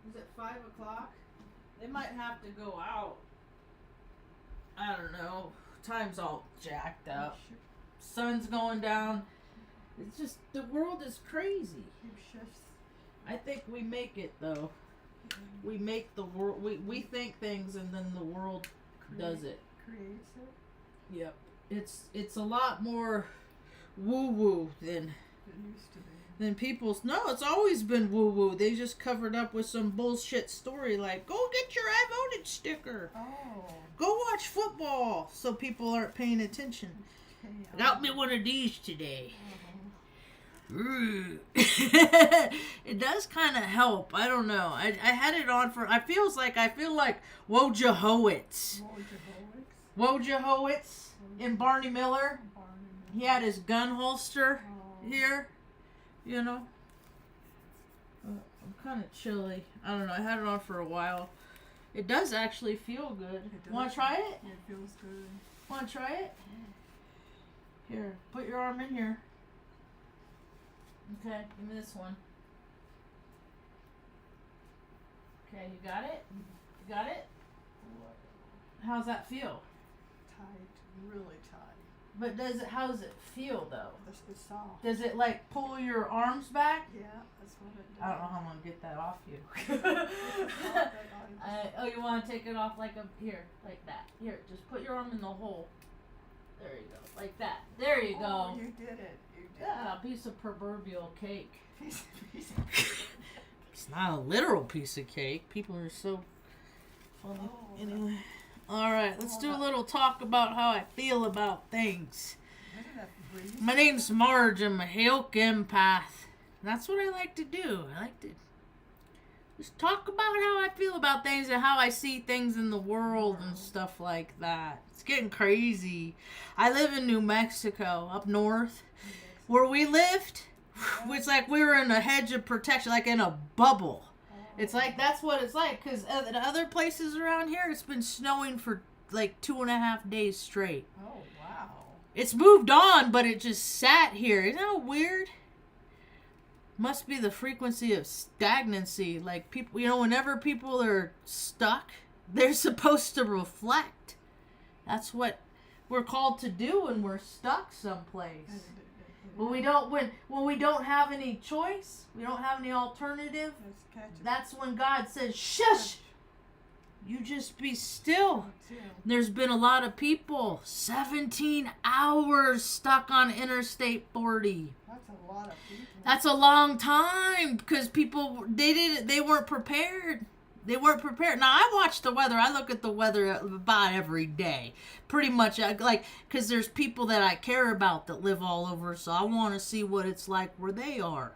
Is it 5 o'clock? They might have to go out. I don't know. Time's all jacked up. Sun's going down. It's just, the world is crazy. I think we make it, though. We make the world, we think things and then the world does it. Creates it? Yep. It's a lot more woo-woo than It used to be. than people's. No, it's always been woo-woo. They just covered up with some bullshit story like, go get your I voted sticker. Oh. Go watch football, so people aren't paying attention. Okay, Got me one of these today. It does kind of help. I don't know. I had it on for. I feel like Wojciechowicz. Wojciechowicz in Barney Miller. He had his gun holster here. You know. I'm kind of chilly. I don't know. I had it on for a while. It does actually feel good. Want to try it? It feels good. Want to try it? Here, put your arm in here. Okay, give me this one. Okay, you got it? You got it? How's that feel? Tight, really tight. But how does it feel though? It's soft. Does it like pull your arms back? Yeah, that's what it does. I don't know how I'm gonna get that off you. You want to take it off like here, like that. Here, just put your arm in the hole. There you go, like that. There you go. Oh, you did it. You did Yeah, a piece of proverbial cake. it. It's not a literal piece of cake. People are so funny. Oh, Anyway. Alright, let's do a little talk about how I feel about things. My name's Marge. I'm a Hilk empath. That's what I like to do. I like to just talk about how I feel about things and how I see things in the world and stuff like that. It's getting crazy. I live in New Mexico, up north. Where we lived, it's like we were in a hedge of protection, like in a bubble. It's like, that's what it's like, because in other places around here, it's been snowing for like 2.5 days straight. Oh, wow. It's moved on, but it just sat here. Isn't that weird? Must be the frequency of stagnancy. Like, people, whenever people are stuck, they're supposed to reflect. That's what we're called to do when we're stuck someplace. When we don't have any choice, we don't have any alternative, that's when God says, shush! You just be still. There's been a lot of people, 17 hours stuck on Interstate 40. That's a lot of people. That's a long time, because people, they weren't prepared. They weren't prepared. Now, I watch the weather. I look at the weather about every day. Pretty much, like, because there's people that I care about that live all over, so I want to see what it's like where they are.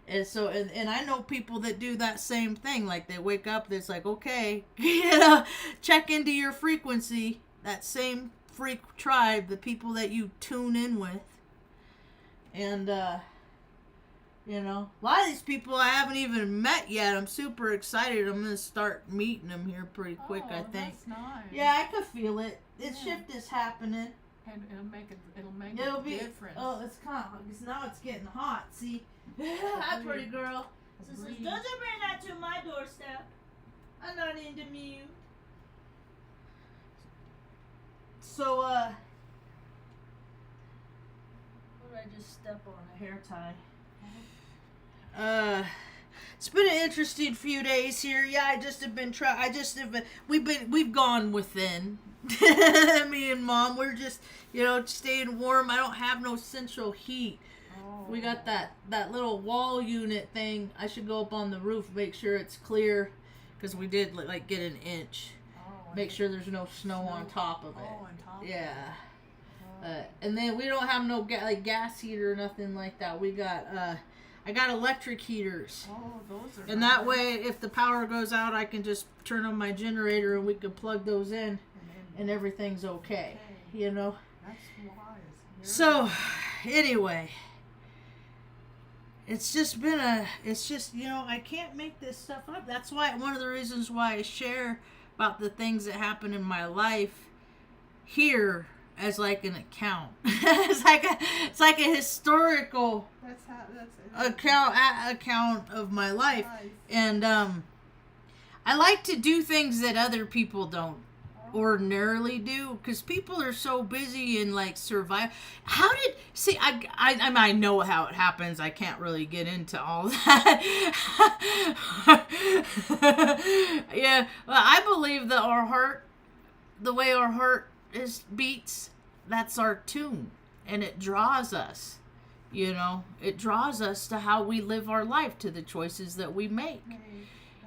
And so, and I know people that do that same thing. Like, they wake up, and it's like, okay, check into your frequency. That same freak tribe, the people that you tune in with. And, a lot of these people I haven't even met yet. I'm super excited. I'm going to start meeting them here pretty quick, I think. That's nice. Yeah, I could feel it. This shift is happening. And it'll make It'll a be, difference. oh, it's kind of, because now it's getting hot. See? Hi, pretty girl. Sister, don't you bring that to my doorstep. I'm not into mute. So, what did I just step on? A hair tie. It's been an interesting few days here. Yeah, we've gone within. Me and Mom, we're just, staying warm. I don't have no central heat. Oh. We got that little wall unit thing. I should go up on the roof, make sure it's clear, because we did get an inch. Make sure there's no snow on top of it. Oh, on top. Yeah. And then we don't have no gas heater or nothing like that. We got I got electric heaters. Oh, those are. And that way, if the power goes out, I can just turn on my generator and we can plug those in, and everything's okay. That's wise. So, anyway, it's just I can't make this stuff up. That's why, one of the reasons why I share about the things that happen in my life here as like an account. It's like a historical account of my life. Nice. And I like to do things that other people don't ordinarily do, because people are so busy in like survive. How did see? I mean, I know how it happens. I can't really get into all that. Yeah, well, I believe that our heart, the way our heart is beats, that's our tune, and it draws us. You know, it draws us to how we live our life, to the choices that we make.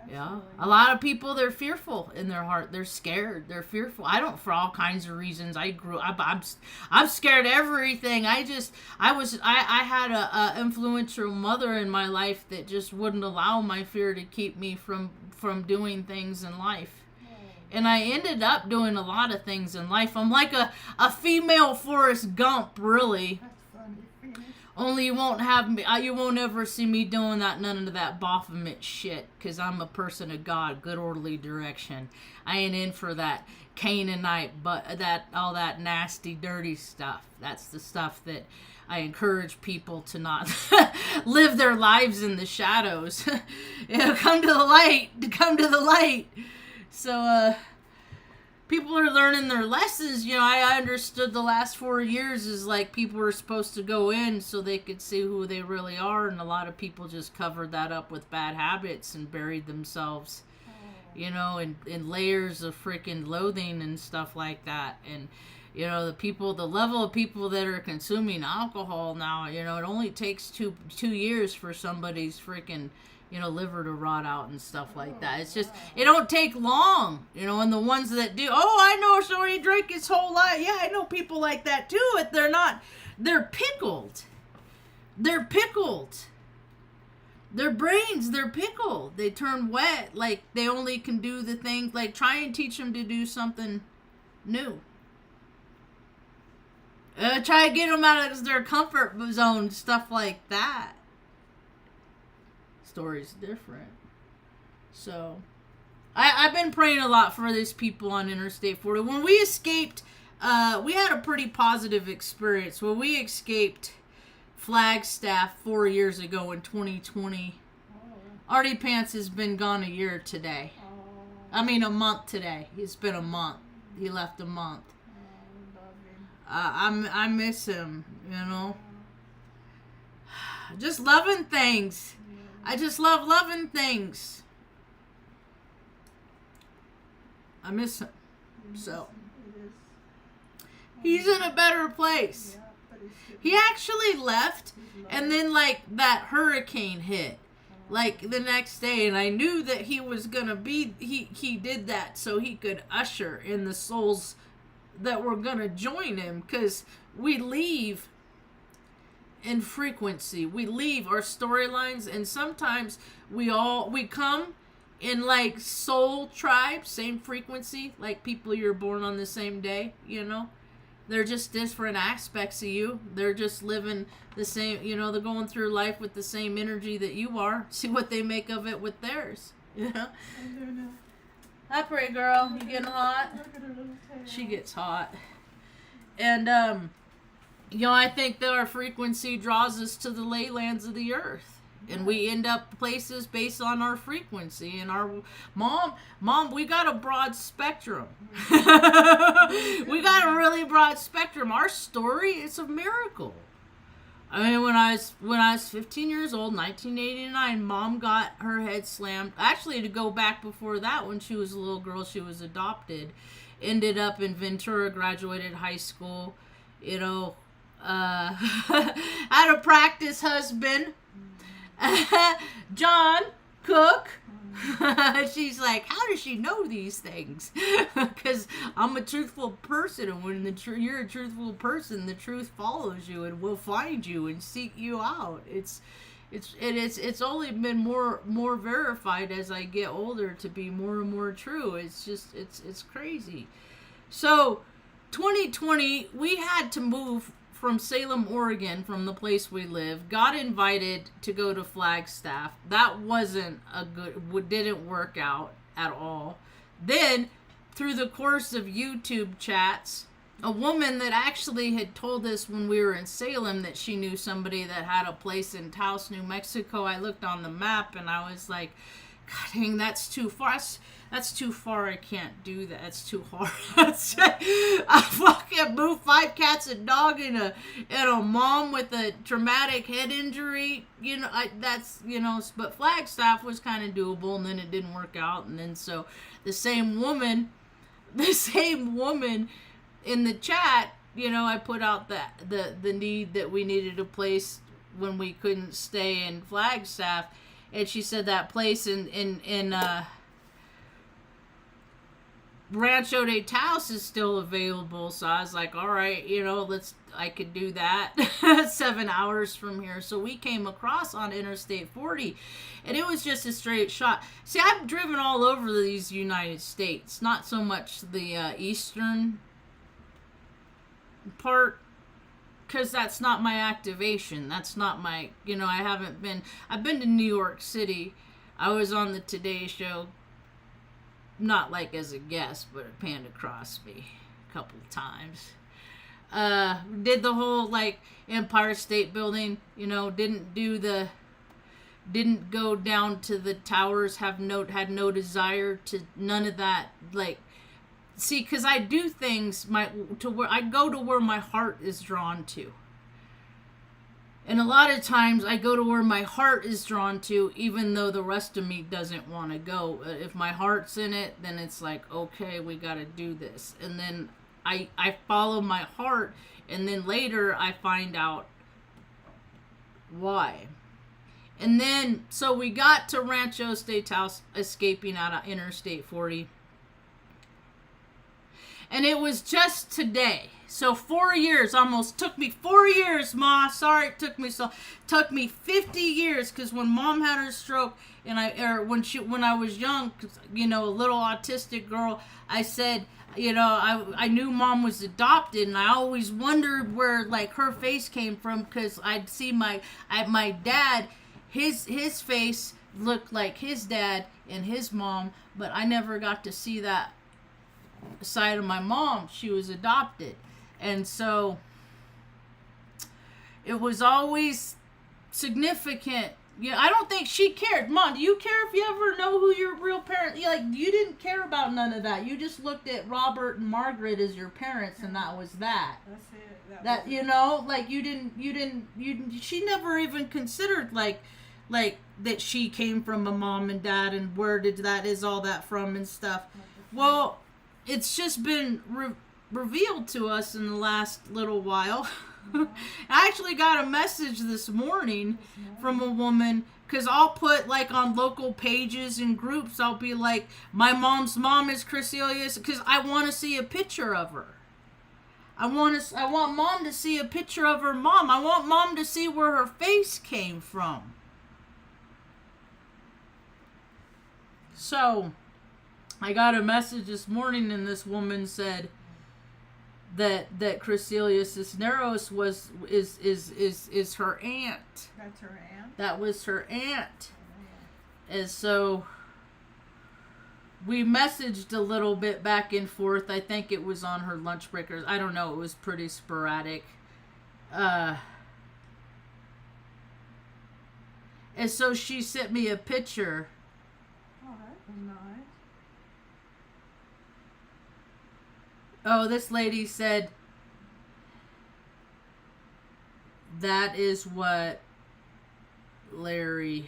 Yeah, a lot of people, they're fearful in their heart. They're scared. They're fearful. I don't, for all kinds of reasons. I'm scared of everything. I had a influential mother in my life that just wouldn't allow my fear to keep me from doing things in life. And I ended up doing a lot of things in life. I'm like a female Forrest Gump, really. Only you won't have me. You won't ever see me doing none of that Baphomet shit, because I'm a person of God, good orderly direction. I ain't in for that Canaanite, but all that nasty, dirty stuff. That's the stuff that I encourage people to not live their lives in the shadows. Come to the light. Come to the light. So, people are learning their lessons. You know, I understood the last 4 years is like people were supposed to go in so they could see who they really are, and a lot of people just covered that up with bad habits and buried themselves, you know, in layers of freaking loathing and stuff like that. And, you know, the level of people that are consuming alcohol now, you know, it only takes two years for somebody's freaking, you know, liver to rot out and stuff like that. It's just, it don't take long, you know, and the ones that do, I know somebody drank his whole life. Yeah, I know people like that too, but they're pickled. They're pickled. Their brains, they're pickled. They turn wet, like they only can do the things, like try and teach them to do something new. Try to get them out of their comfort zone, stuff like that. Story's different. So I've been praying a lot for these people on Interstate 40. When we escaped, we had a pretty positive experience. When we escaped Flagstaff 4 years ago in 2020, Artie Pants has been gone a year today. I mean a month today. It's been a month. He left a month. I miss him, you know. Just loving things. I just love loving things. I miss him. So, he's in a better place. He actually left, and then, like, that hurricane hit, like, the next day, and I knew that he was gonna be, he did that so he could usher in the souls that were gonna join him, because we leave in frequency. We leave our storylines, and sometimes we come in like soul tribes, same frequency, like people you're born on the same day, you know. They're just different aspects of you. They're just living the same, you know, they're going through life with the same energy that you are. See what they make of it with theirs, you know. Hi, pretty girl. You getting hot? She gets hot. And you know, I think that our frequency draws us to the leylands of the earth. And we end up places based on our frequency. And our mom, we got a broad spectrum. We got a really broad spectrum. Our story is a miracle. I mean, when I was 15 years old, 1989, Mom got her head slammed. Actually, to go back before that, when she was a little girl, she was adopted. Ended up in Ventura, graduated high school, you know. Had a practice husband, John Cook. She's like, how does she know these things? Because I'm a truthful person, and when you're a truthful person, the truth follows you and will find you and seek you out. It's only been more verified as I get older to be more and more true. It's crazy. So 2020, we had to move from Salem, Oregon, from the place we live. Got invited to go to Flagstaff. That wasn't didn't work out at all. Then, through the course of YouTube chats, a woman that actually had told us when we were in Salem that she knew somebody that had a place in Taos, New Mexico. I looked on the map and I was like, God dang, that's too far. That's too far. I can't do that. That's too hard. I fucking move 5 cats, a dog, and a mom with a traumatic head injury. You know, but Flagstaff was kind of doable, and then it didn't work out, and then so the same woman in the chat, you know, I put out the need that we needed a place when we couldn't stay in Flagstaff, and she said that place in Ranchos de Taos is still available. So I was like, all right, you know, I could do that. 7 hours from here. So we came across on Interstate 40, and it was just a straight shot. See, I've driven all over these United States, not so much the eastern part, because that's not my activation. That's not my, you know, I've been to New York City. I was on the Today Show, not like as a guest, but Panda crossed me a couple of times. Did the whole like Empire State Building, you know, didn't go down to the towers, had no desire to none of that. Like, see, because I do things where I go to where my heart is drawn to. And a lot of times I go to where my heart is drawn to, even though the rest of me doesn't want to go. If my heart's in it, then it's like, okay, we got to do this. And then I follow my heart, and then later I find out why. And then, so we got to Ranchos de Taos, escaping out of Interstate 40. And it was just today. So 4 years, almost took me 4 years, Ma. Sorry it took me 50 years, because when Mom had her stroke, and when I was young, you know, a little autistic girl, I said, you know, I knew Mom was adopted, and I always wondered where like her face came from, because I'd see my dad, his face looked like his dad and his mom, but I never got to see that side of my mom. She was adopted. And so it was always significant. Yeah, I don't think she cared. Mom, do you care if you ever know who your real parent? You didn't care about none of that. You just looked at Robert and Margaret as your parents, and that was that. That's it. That you know, like you didn't. She never even considered like that she came from a mom and dad, and where is all that from and stuff. Well, it's just been revealed to us in the last little while. I actually got a message this morning from a woman, because I'll put like on local pages and groups, I'll be like, my mom's mom is Crecilius, because I want to see a picture of her. I want Mom to see a picture of her mom. I want Mom to see where her face came from. So I got a message this morning, and this woman said that Crecilius Cisneros is her aunt. That's her aunt? That was her aunt. And so we messaged a little bit back and forth. I think it was on her lunch breakers. I don't know. It was pretty sporadic. And so she sent me a picture. Oh, that was nice. Oh, this lady said that is what Larry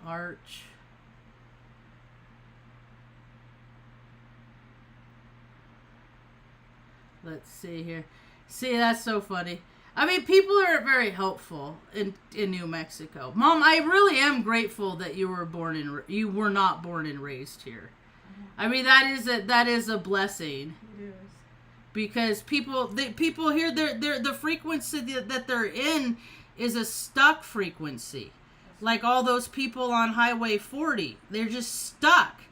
Arch. Let's see here. See, that's so funny. I mean, people are very helpful in New Mexico. Mom, I really am grateful that you were not born and raised here. I mean, that is a blessing. It is. Because people here, the frequency that they're in is a stuck frequency. Like all those people on Highway 40, they're just stuck,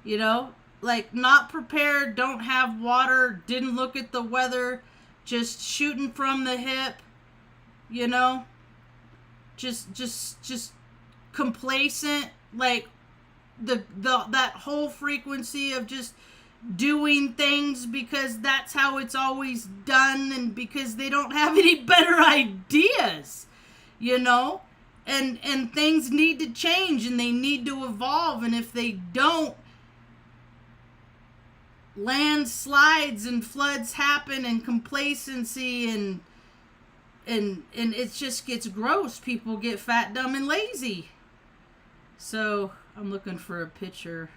you know? Like, not prepared, don't have water, didn't look at the weather, just shooting from the hip, you know? Just complacent, like that whole frequency of just doing things because that's how it's always done, and because they don't have any better ideas, you know, and things need to change and they need to evolve, and if they don't, landslides and floods happen, and complacency and it just gets gross. People get fat, dumb, and lazy. So I'm looking for a picture.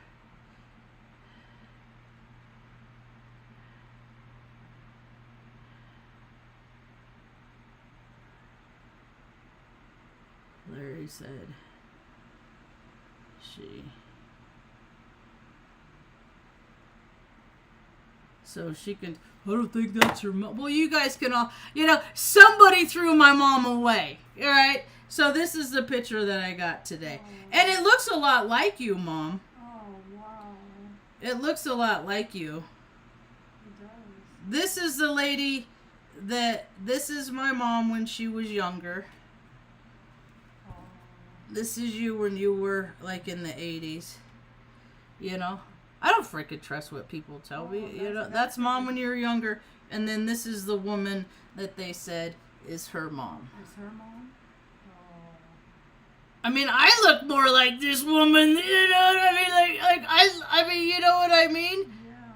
Larry said she. So she can, I don't think that's her mom. Well, you guys can all, you know, somebody threw my mom away. All right. So this is the picture that I got today. And it looks a lot like you, Mom. Oh, wow. It looks a lot like you. It does. This is the lady this is my mom when she was younger. Oh. This is you when you were like in the 80s. You know? I don't freaking trust what people tell me. You know, that's mom when you were younger. And then this is the woman that they said is her mom. Is her mom? Oh. I mean, I look more like this woman. You know what I mean? I mean, you know what I mean? Yeah.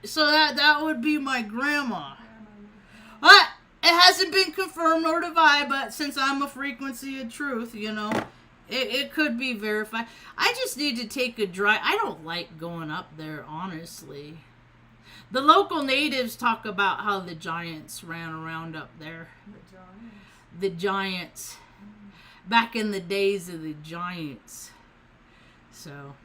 So that would be my grandma. But it hasn't been confirmed, nor have I. But since I'm a frequency of truth, you know. It could be verified. I just need to take a drive. I don't like going up there, honestly. The local natives talk about how the giants ran around up there. The giants. The giants. Back in the days of the giants. So,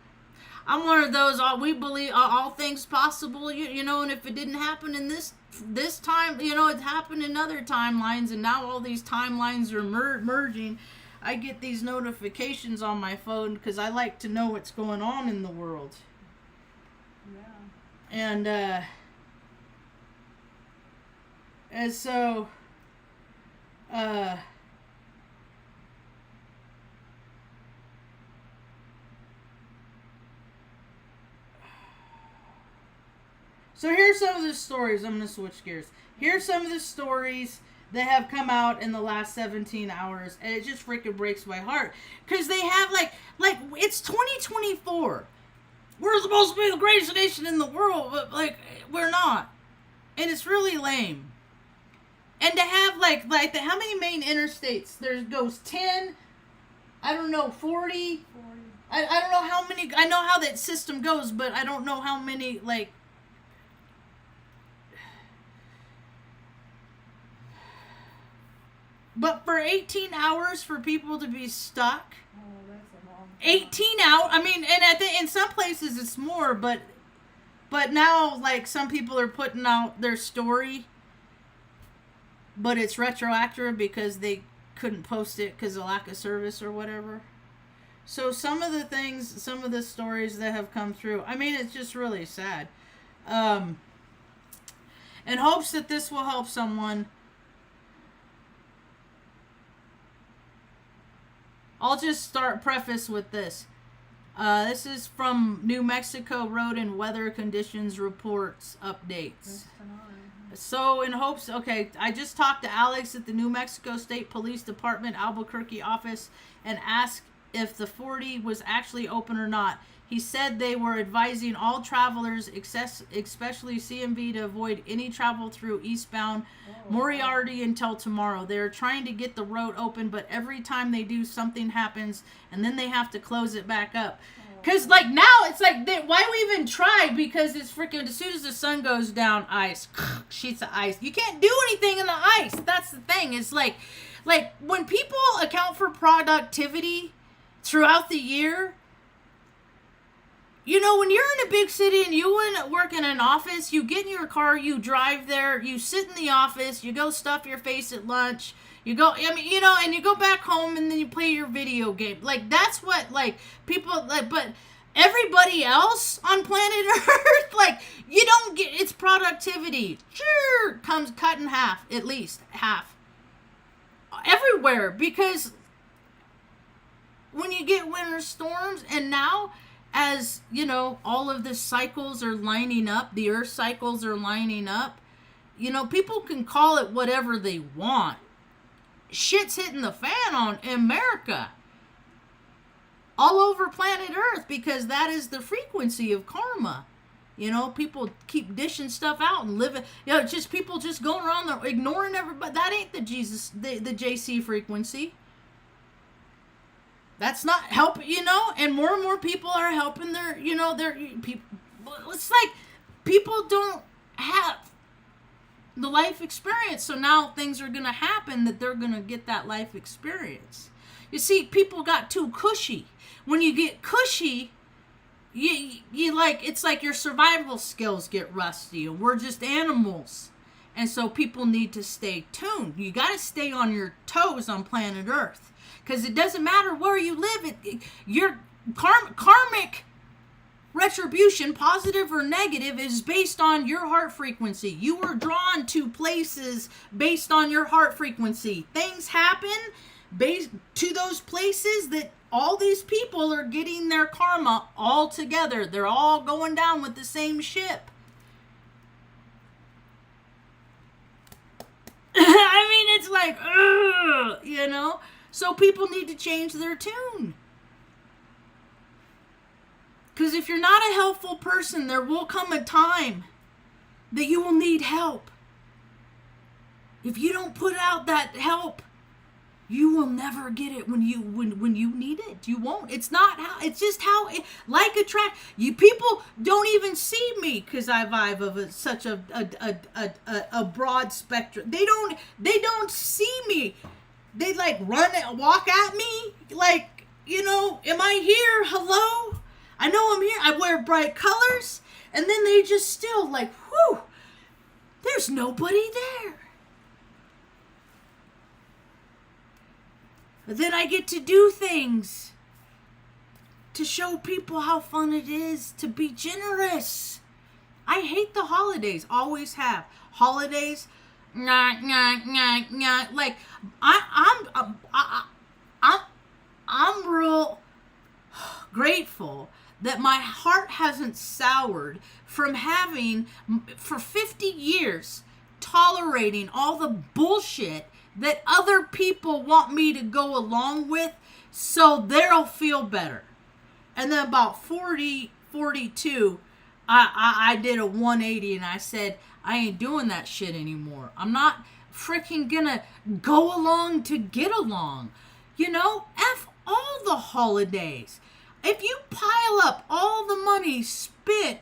I'm one of those, we believe all things possible, you know, and if it didn't happen in this time, you know, it happened in other timelines, and now all these timelines are merging. I get these notifications on my phone because I like to know what's going on in the world. Yeah. And so, so here's some of the stories. I'm going to switch gears. Here's some of the stories that have come out in the last 17 hours, and it just freaking breaks my heart. Because they have, like, it's 2024. We're supposed to be the greatest nation in the world, but, like, we're not. And it's really lame. And to have, how many main interstates? There goes 10, I don't know, 40. I don't know how many, I know how that system goes, but I don't know how many, like, but for 18 hours for people to be stuck. Oh, that's a long time. 18 out. I mean, and I think in some places it's more, but now, like, some people are putting out their story, but it's retroactive because they couldn't post it because of lack of service or whatever. So some of the stories that have come through, I mean, it's just really sad. In hopes that this will help someone, I'll just preface with this. This is from New Mexico Road and Weather Conditions Reports Updates. So in hopes, okay, I just talked to Alex at the New Mexico State Police Department Albuquerque office and asked if the 40 was actually open or not. He said they were advising all travelers, especially CMV, to avoid any travel through eastbound Moriarty until tomorrow. They're trying to get the road open, but every time they do, something happens, and then they have to close it back up. Because, like, now, it's like, why we even try? Because it's freaking, as soon as the sun goes down, ice, sheets of ice. You can't do anything in the ice. That's the thing. It's like when people account for productivity throughout the year, you know, when you're in a big city and you work in an office, you get in your car, you drive there, you sit in the office, you go stuff your face at lunch, you go, I mean, you know, and you go back home and then you play your video game. Like, that's what, like, people, like, but everybody else on planet Earth, like, you don't get, it's productivity. Sure, comes cut in half, at least half. Everywhere, because when you get winter storms. And now, as you know, all of the cycles are lining up, the earth cycles are lining up, you know, people can call it whatever they want. Shit's hitting the fan on America, all over planet Earth, because that is the frequency of karma. You know, people keep dishing stuff out and living, you know, just people just going around there ignoring everybody. That ain't the the JC frequency. That's not help, you know, and more people are helping their, you know, their people. It's like people don't have the life experience, so now things are going to happen that they're going to get that life experience. You see, people got too cushy. When you get cushy, you like, it's like your survival skills get rusty, and we're just animals. And so people need to stay tuned. You got to stay on your toes on planet Earth, because it doesn't matter where you live. Your karmic retribution, positive or negative, is based on your heart frequency. You are drawn to places based on your heart frequency. Things happen based to those places that all these people are getting their karma all together. They're all going down with the same ship. I mean, it's like, ugh, you know? So people need to change their tune. Because if you're not a helpful person, there will come a time that you will need help. If you don't put out that help, you will never get it when you need it. You won't. It's not how. It's just how. Like attract. You people don't even see me because I vibe of such a broad spectrum. They don't see me. They like walk at me like, you know, am I here? Hello. I know I'm here. I wear bright colors, and then they just still like, whew. There's nobody there. But then I get to do things to show people how fun it is to be generous. I hate the holidays. Always have. Holidays, like I'm real grateful that my heart hasn't soured from having, for 50 years, tolerating all the bullshit that other people want me to go along with so they'll feel better. And then about 42, I did a 180 and I said, I ain't doing that shit anymore. I'm not freaking gonna go along to get along. You know, F all the holidays. If you pile up all the money spent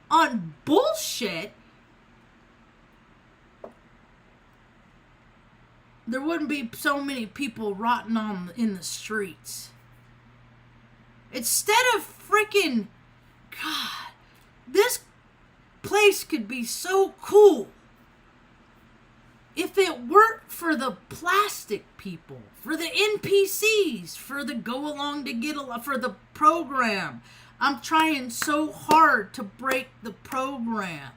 on bullshit, there wouldn't be so many people rotting in the streets. Instead of freaking, God, this place could be so cool if it weren't for the plastic people, for the NPCs, for the go along to get along, for the program. I'm trying so hard to break the program.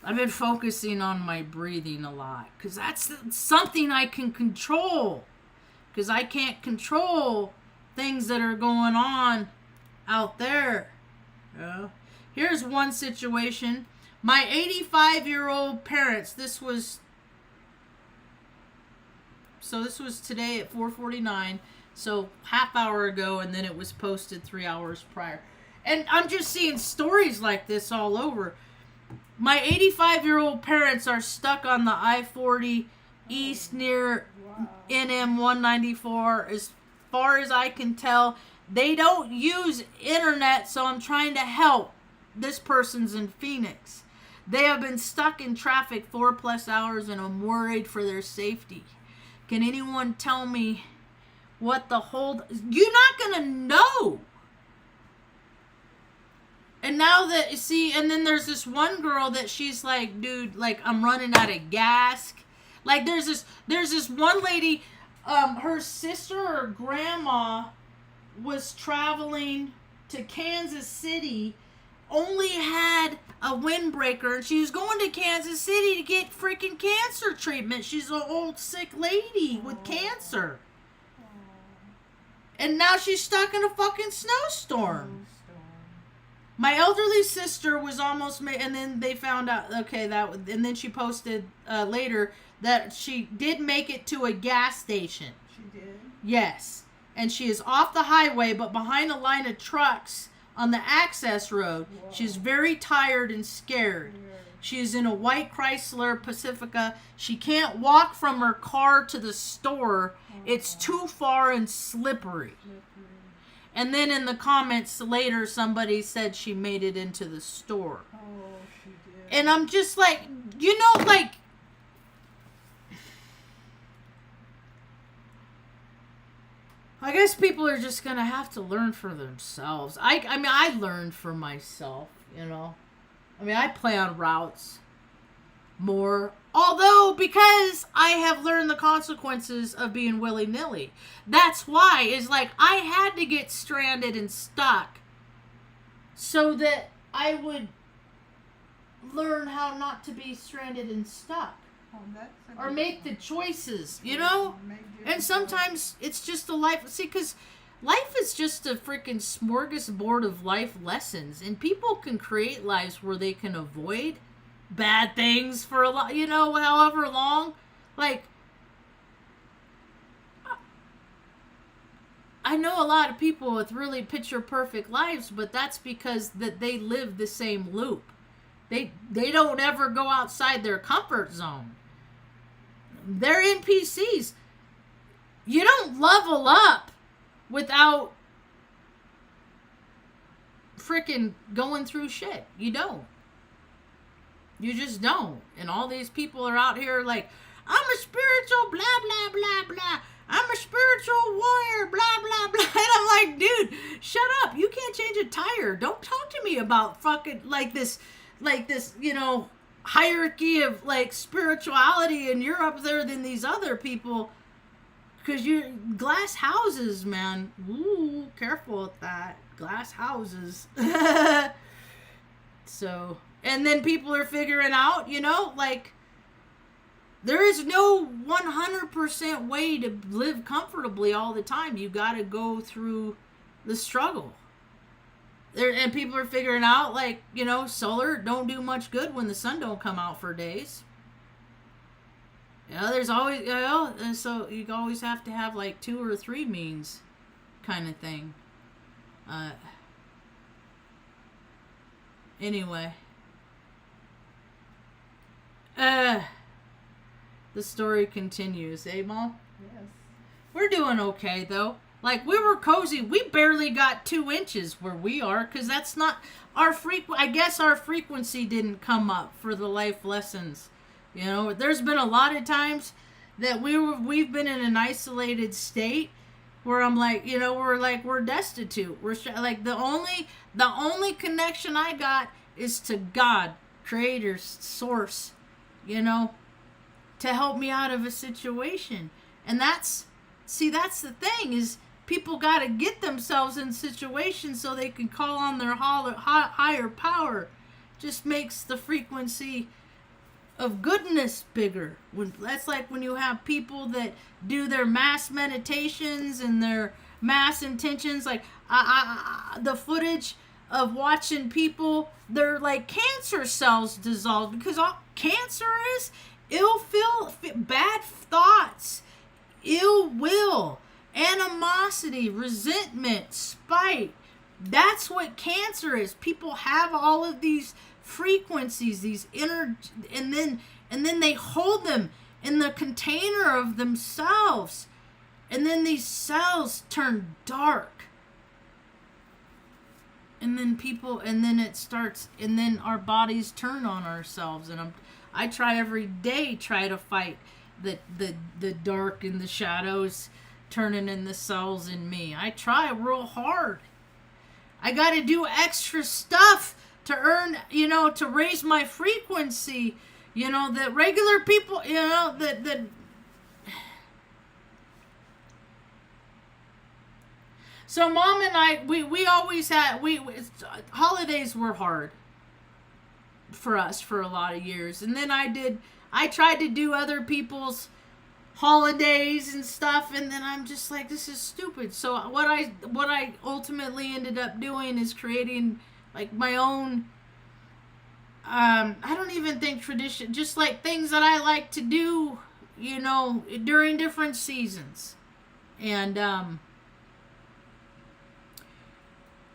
I've been focusing on my breathing a lot because that's something I can control, because I can't control things that are going on out there. Yeah. Here's one situation. My 85-year-old parents, this was today at 4:49, so half hour ago, and then it was posted 3 hours prior. And I'm just seeing stories like this all over. My 85-year-old parents are stuck on the I-40 east near NM 194. As far as I can tell, they don't use internet, so I'm trying to help. This person's in Phoenix. They have been stuck in traffic 4+ hours, and I'm worried for their safety. Can anyone tell me what the hold? You're not gonna know. And now that you see, and then there's this one girl that she's like, dude, like, I'm running out of gas. Like, there's this one lady, her sister or grandma was traveling to Kansas City, only had a windbreaker, and she was going to Kansas City to get freaking cancer treatment. She's an old sick lady with cancer. And now she's stuck in a fucking snowstorm. My elderly sister was almost and then they found out, and then she posted later that she did make it to a gas station. She did? Yes. And she is off the highway, but behind a line of trucks on the access road. Whoa. She's very tired and scared. Weird. She is in a white Chrysler Pacifica. She can't walk from her car to the store. It's too far and slippery. And then in the comments later, somebody said she made it into the store. Oh, she did. And I'm just like, like, I guess people are just going to have to learn for themselves. I mean, I learned for myself, I mean, I plan routes more. Although, because I have learned the consequences of being willy-nilly. That's why, is like, I had to get stranded and stuck so that I would learn how not to be stranded and stuck. Oh, that's a Or good make one. the choices, Make And different sometimes it's just a life. See, because life is just a freaking smorgasbord of life lessons. And people can create lives where they can avoid bad things for a lot, however long. Like, I know a lot of people with really picture perfect lives, but that's because that they live the same loop. They don't ever go outside their comfort zone. They're NPCs. You don't level up without freaking going through shit. You don't. You just don't. And all these people are out here like, I'm a spiritual blah, blah, blah, blah. I'm a spiritual warrior, blah, blah, blah. And I'm like, dude, shut up. You can't change a tire. Don't talk to me about fucking like this, hierarchy of like spirituality, and you're up there than these other people. Because you're glass houses, man. Ooh, careful with that. Glass houses. So, and then people are figuring out, like, there is no 100% way to live comfortably all the time. You got to go through the struggle. And people are figuring out, like, solar don't do much good when the sun don't come out for days. There's always, so you always have to have, like, 2 or 3 means kind of thing. Anyway. The story continues, eh, Mom? Yes. We're doing okay, though. Like, we were cozy. We barely got 2 inches where we are, because that's not our I guess our frequency didn't come up for the life lessons. There's been a lot of times that we've been in an isolated state where I'm like, we're destitute. We're like, the only connection I got is to God, Creator, Source, to help me out of a situation. And that's the thing, is people got to get themselves in situations so they can call on their higher power. Just makes the frequency of goodness bigger. That's like when you have people that do their mass meditations and their mass intentions, like the footage of watching people, their like cancer cells dissolve, because all cancer is bad thoughts, ill will, animosity, resentment, spite. That's what cancer is. People have all of these frequencies, these inner, and then they hold them in the container of themselves, and then these cells turn dark, and then it starts, and then our bodies turn on ourselves. And I try every day to fight the dark and the shadows turning in the cells in me. I try real hard. I got to do extra stuff to earn, to raise my frequency, that regular people, So Mom and I, we always had, holidays were hard for us for a lot of years. And then I tried to do other people's holidays and stuff, and then I'm just like, this is stupid. So what I ultimately ended up doing is creating like my own, I don't even think tradition, just like things that I like to do, you know, during different seasons. And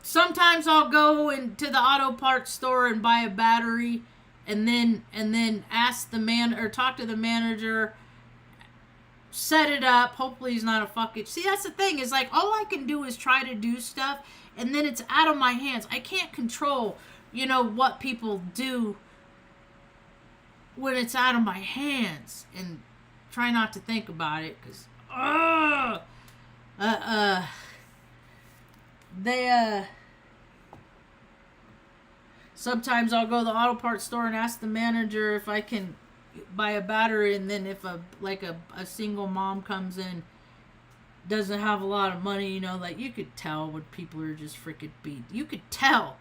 sometimes I'll go into the auto parts store and buy a battery, and then ask the man or talk to the manager, set it up. Hopefully he's not a fucking. See, that's the thing, is like all I can do is try to do stuff, and then it's out of my hands. I can't control, you know, what people do when it's out of my hands, and try not to think about it, because sometimes I'll go to the auto parts store and ask the manager if I can buy a battery, and then if a single mom comes in, doesn't have a lot of money, you know, like you could tell when people are just freaking beat. You could tell.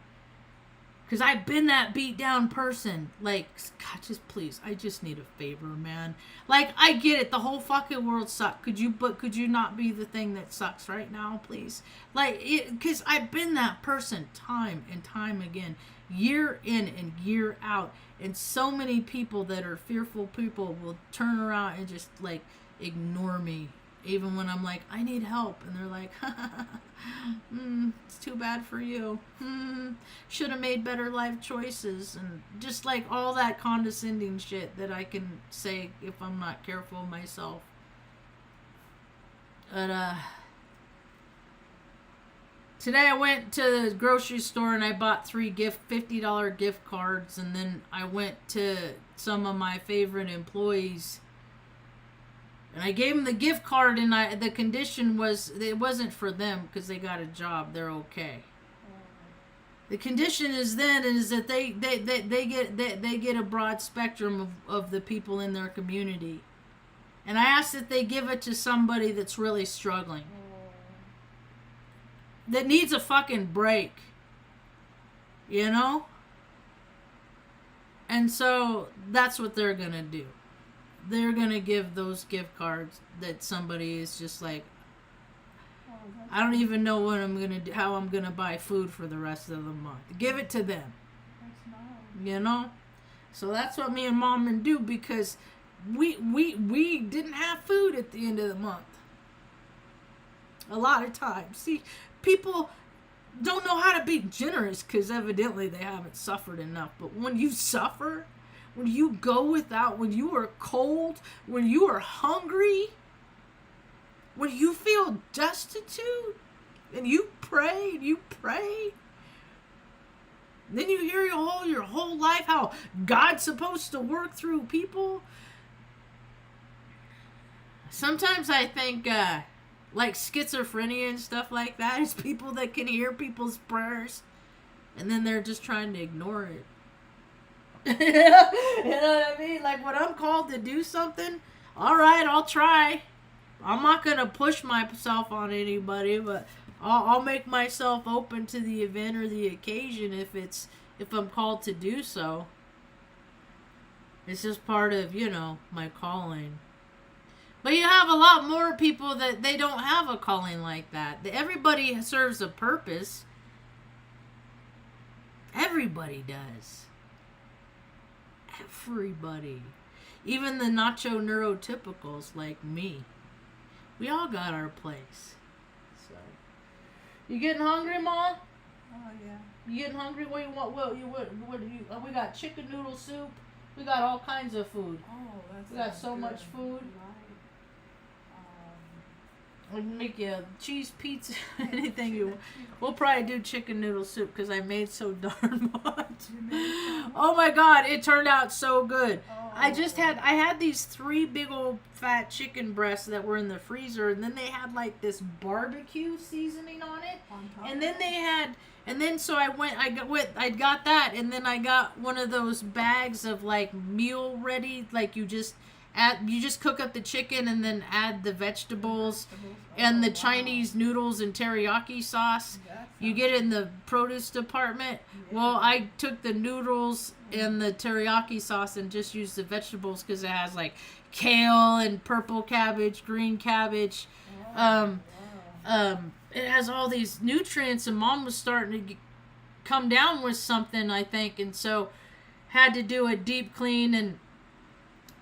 Because I've been that beat down person. Like, God, just please, I just need a favor, man. Like, I get it. The whole fucking world sucks. Could you not be the thing that sucks right now, please? Like, because I've been that person time and time again. Year in and year out. And so many people that are fearful people will turn around and just, like, ignore me. Even when I'm like, I need help. And they're like, it's too bad for you. Should have made better life choices. And just like all that condescending shit that I can say if I'm not careful myself. But, today I went to the grocery store and I bought 3 $50 gift cards. And then I went to some of my favorite employees, and I gave them the gift card, and the condition was it wasn't for them because they got a job. They're okay. The condition is that they get a broad spectrum of the people in their community, and I asked that they give it to somebody that's really struggling, that needs a fucking break, you know. And so that's what they're gonna do. They're gonna give those gift cards that somebody is just like, I don't even know what I'm gonna do, how I'm gonna buy food for the rest of the month. Give it to them. That's nice. You know? So that's what me and Mom do, because we didn't have food at the end of the month. A lot of times. See, people don't know how to be generous because evidently they haven't suffered enough. But when you suffer, when you go without, when you are cold, when you are hungry, when you feel destitute, and you pray, then you hear your whole life how God's supposed to work through people. Sometimes I think, like schizophrenia and stuff like that is people that can hear people's prayers, and then they're just trying to ignore it. You know what I mean? Like, when I'm called to do something, all right, I'll try. I'm not gonna push myself on anybody, but I'll make myself open to the event or the occasion if I'm called to do so. It's just part of, you know, my calling. But you have a lot more people that they don't have a calling like that. Everybody serves a purpose. Everybody does. Everybody. Even the nacho neurotypicals like me. We all got our place. So, you getting hungry, Ma? Oh yeah. You getting hungry? What you want? What do you? We got chicken noodle soup. We got all kinds of food. Oh, that's. We got so good. much food. Right. We can make you a cheese pizza, anything you want. We'll probably do chicken noodle soup because I made so darn much. Oh my God, it turned out so good. Oh. I had these 3 big old fat chicken breasts that were in the freezer, and then they had like this barbecue seasoning on it. And then they had, and then so I got that, and then I got one of those bags of like meal ready, like you just you just cook up the chicken and then add the vegetables and the Chinese noodles and teriyaki sauce. You get it in the produce department. Well, I took the noodles and the teriyaki sauce and just used the vegetables because it has like kale and purple cabbage, green cabbage. It has all these nutrients, and Mom was starting to come down with something, I think, and so had to do a deep clean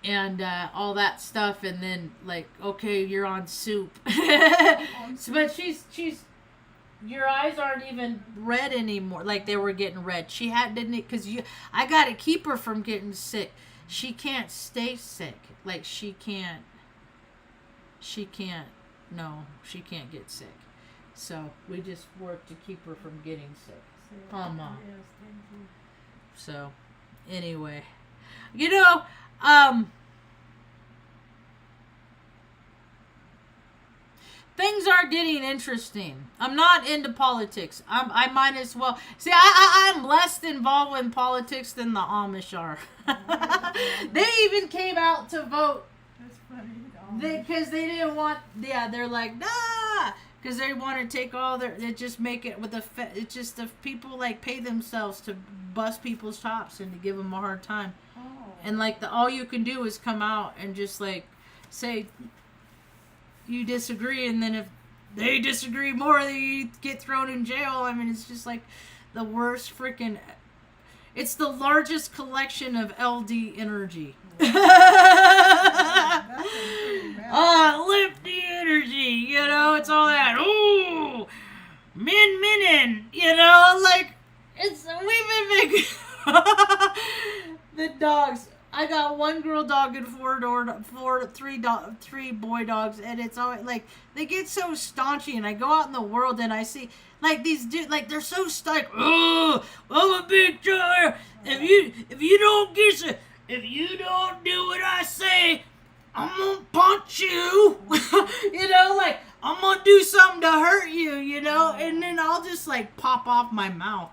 and all that stuff, and then like, okay, you're on soup. But she's your eyes aren't even red anymore like they were getting red. She didn't, because I gotta keep her from getting sick. She can't stay sick. Like she can't get sick. So we just work to keep her from getting sick. Oh, Mom. Yes, thank you. So anyway, things are getting interesting. I'm not into politics. I might as well. See, I'm less involved in politics than the Amish are. They even came out to vote. That's funny. Because they didn't want. Yeah, they're like, nah. Because they want to take all their. They just make it with it's just the people like pay themselves to bust people's chops and to give them a hard time. Oh. And like all you can do is come out and just like say you disagree, and then if they disagree more, they get thrown in jail. I mean, it's just like the worst freaking. It's the largest collection of LD energy. Lift the energy, it's all that. Ooh, minning, like we've been making the dogs. I got one girl dog and three boy dogs, and it's always like they get so staunchy. And I go out in the world and I see like these dudes, like they're so stuck. Oh, I'm a big giant. If you don't do what I say, I'm gonna punch you. Like I'm gonna do something to hurt you. And then I'll just like pop off my mouth.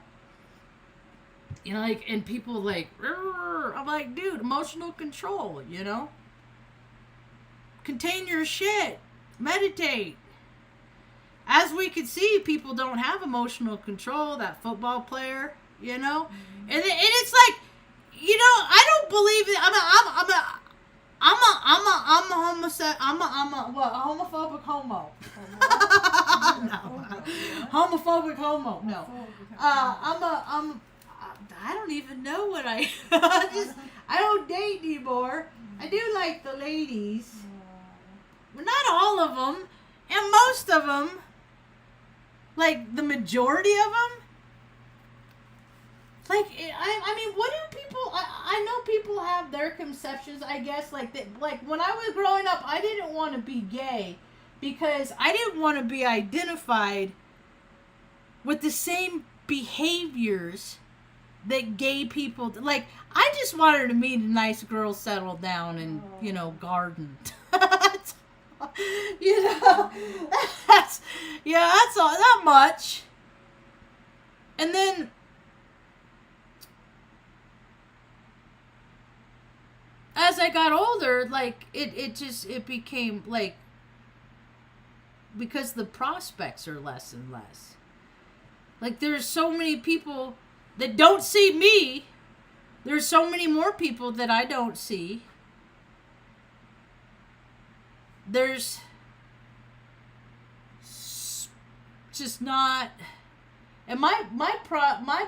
And people like, I'm like, dude, emotional control, Contain your shit. Meditate. As we can see, people don't have emotional control. That football player, And it's like, I don't believe it. I'm a homophobic homo. No. Homophobic homo. No. I don't even know what I don't date anymore. I do like the ladies. But not all of them. And most of them, like the majority of them, like, I mean, what do people, I know people have their conceptions, I guess, like when I was growing up, I didn't want to be gay because I didn't want to be identified with the same behaviors that gay people, like, I just wanted to meet a nice girl, settle down, and, garden. That's all, not much. And then, as I got older, like, it became, like, because the prospects are less and less. Like, there's so many people that don't see me. There's so many more people that I don't see. There's just not. And my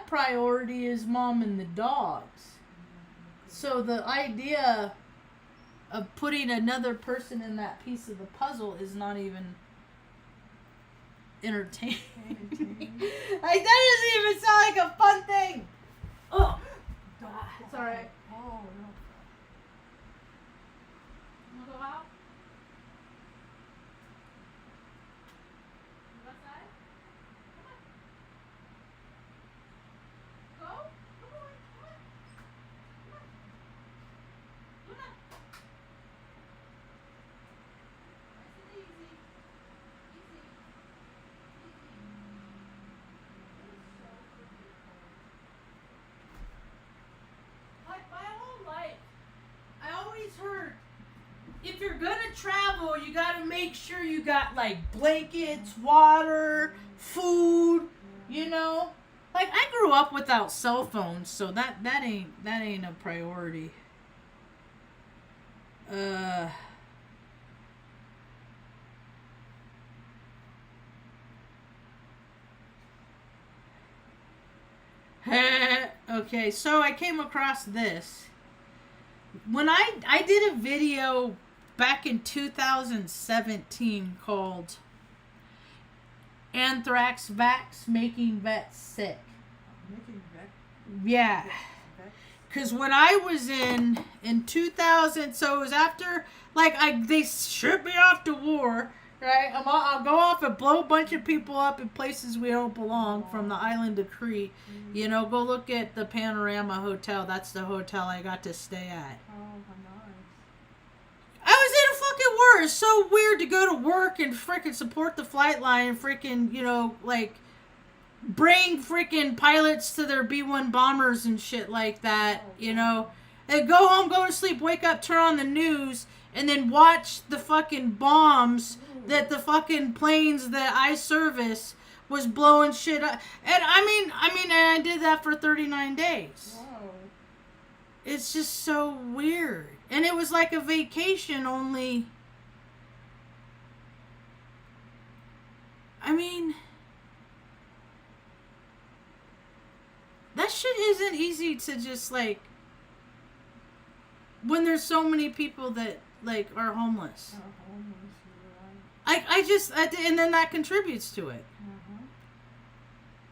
priority is Mom and the dogs. So the idea of putting another person in that piece of the puzzle is not even entertaining. Like, that doesn't even sound like a fun thing. Oh, it's all right. Oh, no. You wanna go out? You outside? Come on. Go. Come on. Come on. Nice and easy. Easy. if you're gonna travel, you gotta make sure you got like blankets, water, food, you know. Like I grew up without cell phones, so that ain't a priority. Okay, so I came across this. When I did a video back in 2017 called Anthrax Vax Making Vets Sick. Making vet. Yeah. Because when I was in 2000, so it was after, like, they shipped me off to war, right? I'll go off and blow a bunch of people up in places we don't belong from the island of Crete. You know, go look at the Panorama Hotel. That's the hotel I got to stay at. Oh, how nice. I was in a fucking war. It's so weird to go to work and freaking support the flight line and freaking, you know, like, bring freaking pilots to their B-1 bombers and shit like that, you know. And go home, go to sleep, wake up, turn on the news, and then watch the fucking bombs that the fucking planes that I service was blowing shit up. And I mean, and I did that for 39 days. Whoa. It's just so weird. And it was like a vacation, only, I mean, that shit isn't easy to just, like, when there's so many people that, like, are homeless. And then that contributes to it.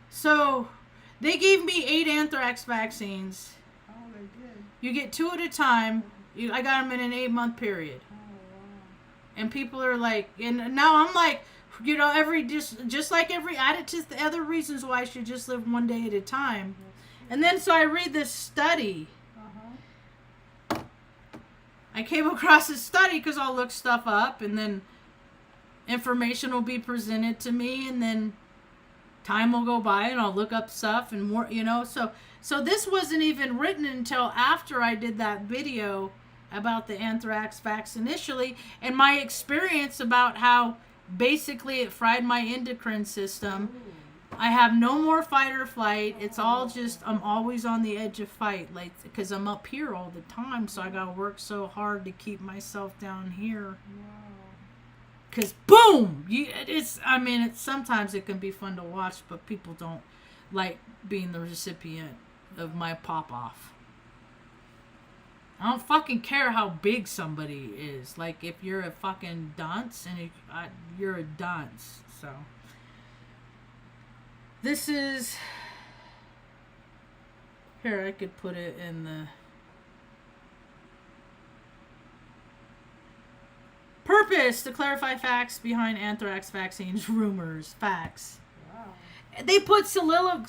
So, they gave me 8 anthrax vaccines. Oh, they did. You get 2 at a time. I got them in an 8-month period. Oh, wow. And people are like, and now I'm like, you know, just like every, add it to the other reasons why I should just live one day at a time. And then so I read this study. I came across this study because I'll look stuff up and then information will be presented to me and then time will go by and I'll look up stuff and more, you know. So this wasn't even written until after I did that video about the anthrax vax initially and my experience about how basically it fried my endocrine system. I have no more fight or flight. It's all just, I'm always on the edge of fight, like, because I'm up here all the time, so I gotta work so hard to keep myself down here. Because boom, sometimes it can be fun to watch, but people don't like being the recipient of my pop off. I don't fucking care how big somebody is. Like, if you're a fucking dunce, and you're a dunce, so. This is, here, I could put it in the purpose to clarify facts behind anthrax vaccines rumors. Facts. Wow. They put soqualine,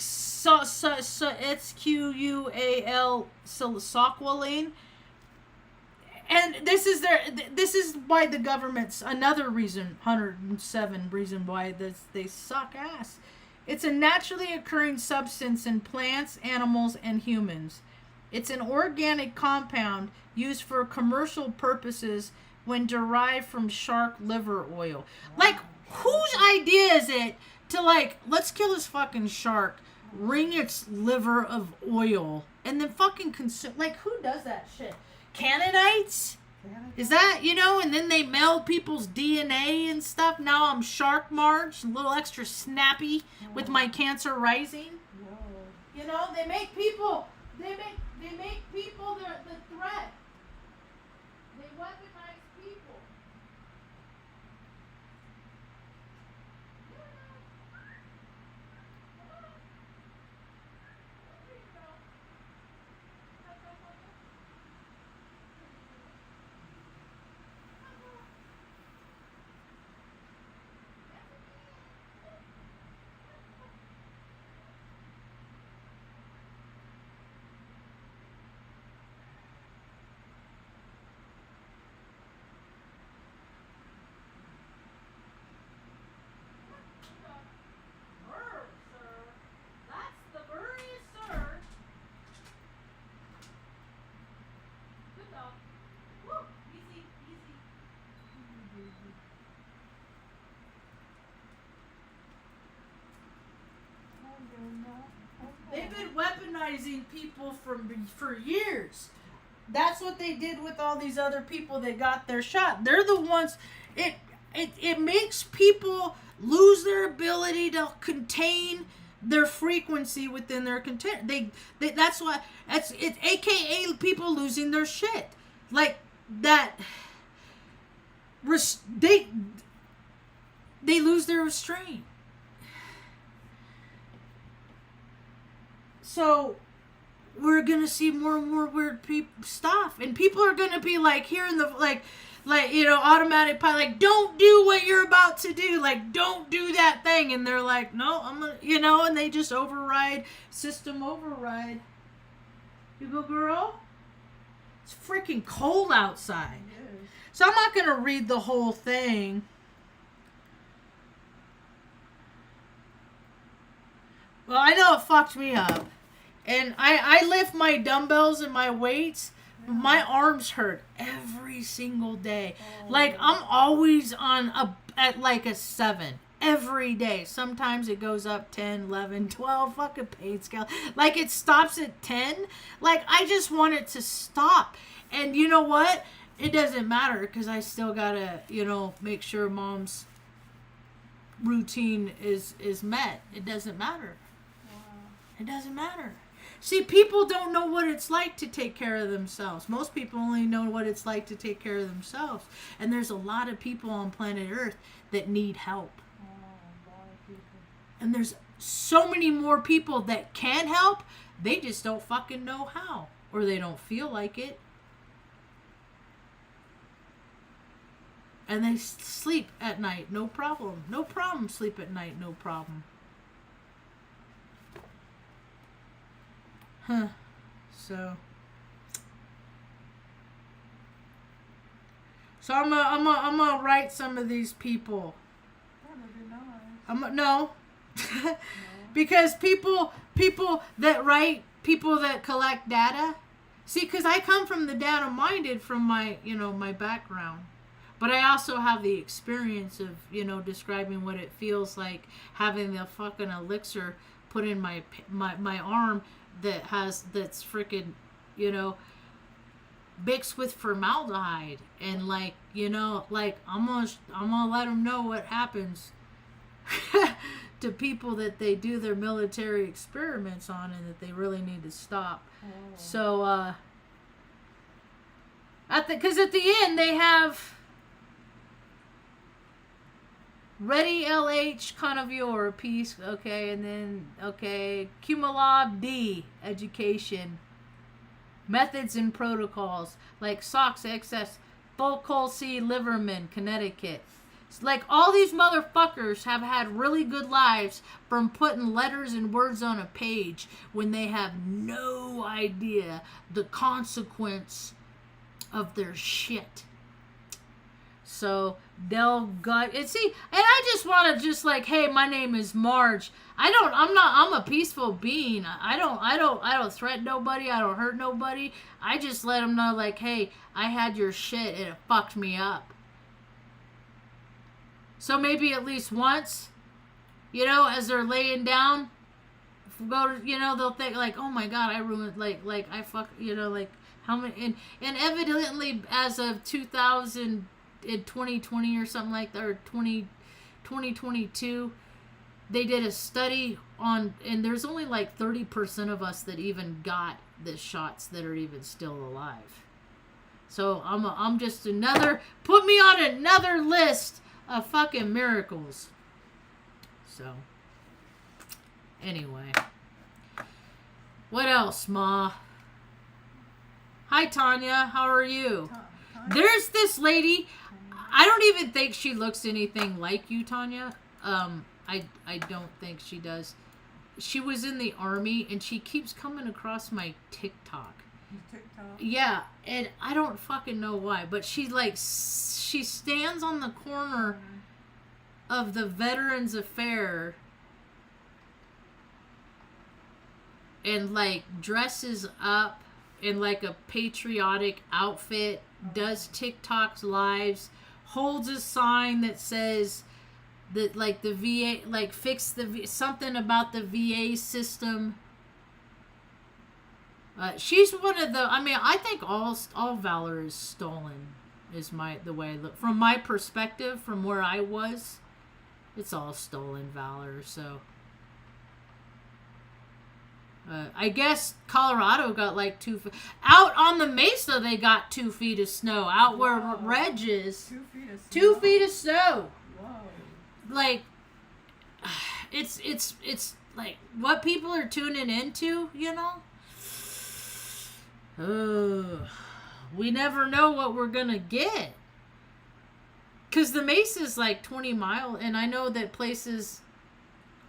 and this is why the government's another reason, 107 reason why they suck ass. It's a naturally occurring substance in plants, animals, and humans. It's an organic compound used for commercial purposes when derived from shark liver oil. Like, whose idea is it to, like, let's kill this fucking shark, wring its liver of oil, and then fucking consume? Like, who does that shit? Canaanites? Is that, you know, and then they meld people's DNA and stuff. Now I'm Shark Marge, a little extra snappy with my cancer rising. You know, they make people the threat. They weaponize people. traumatizing people for years. That's what they did with all these other people that got their shot. They're the ones. It makes people lose their ability to contain their frequency within their content. That's why it's AKA people losing their shit. Like that. They lose their restraint. So we're gonna see more and more weird stuff, and people are gonna be like hearing the like automatic pilot, like, don't do what you're about to do, like, don't do that thing, and they're like, no, I'm gonna, and they just system override. You go, girl. It's freaking cold outside. So I'm not gonna read the whole thing. Well, I know it fucked me up. And I lift my dumbbells and my weights. My arms hurt every single day. Oh. Like, I'm always at like a 7 every day. Sometimes it goes up 10, 11, 12, fucking pain scale. Like, it stops at 10. Like, I just want it to stop. And you know what? It doesn't matter because I still gotta, make sure mom's routine is met. It doesn't matter. Wow. It doesn't matter. See, people don't know what it's like to take care of themselves. Most people only know what it's like to take care of themselves. And there's a lot of people on planet Earth that need help. Oh, a lot of people. And there's so many more people that can help. They just don't fucking know how. Or they don't feel like it. And they sleep at night, no problem. No problem, sleep at night, no problem. Huh. So I'm gonna write some of these people. That would be nice. No. Because people that write, people that collect data. See, because I come from the data minded from my, my background. But I also have the experience of, describing what it feels like having the fucking elixir put in my arm that's freaking, mixed with formaldehyde. And like, I'm gonna let them know what happens to people that they do their military experiments on and that they really need to stop. Oh. So, because at the end they have Ready LH Conovior piece, okay, and then Cumulab D education methods and protocols like SOX excess Volcol C Liverman Connecticut. It's like all these motherfuckers have had really good lives from putting letters and words on a page when they have no idea the consequence of their shit. So they'll gut and see, and I just want to hey, my name is Marge. I'm a peaceful being. I don't threaten nobody. I don't hurt nobody. I just let them know hey, I had your shit and it fucked me up. So maybe at least once, as they're laying down, they'll think oh my God, I ruined I fuck, how many, and evidently as of 2020 or something like that, or 2022, they did a study on, and there's only 30% of us that even got the shots that are even still alive. So I'm just put me on another list of fucking miracles. So anyway, what else, Ma? Hi, Tanya. How are you? There's this lady. I don't even think she looks anything like you, Tanya. I don't think she does. She was in the army, and she keeps coming across my TikTok. TikTok? Yeah, and I don't fucking know why, but she stands on the corner of the Veterans Affair and dresses up in a patriotic outfit, does TikToks lives, holds a sign that says that the VA fix the something about the VA system. She's one of the. I mean, I think all valor is stolen. Is the way I look from my perspective, from where I was. It's all stolen valor. So, I guess Colorado got like 2 feet. Out on the Mesa, they got 2 feet of snow. Out where Reg is, 2 feet of snow. 2 feet of snow. Whoa. Like, it's like what people are tuning into, you know. We never know what we're gonna get. Cause the Mesa's like 20 miles, and I know that places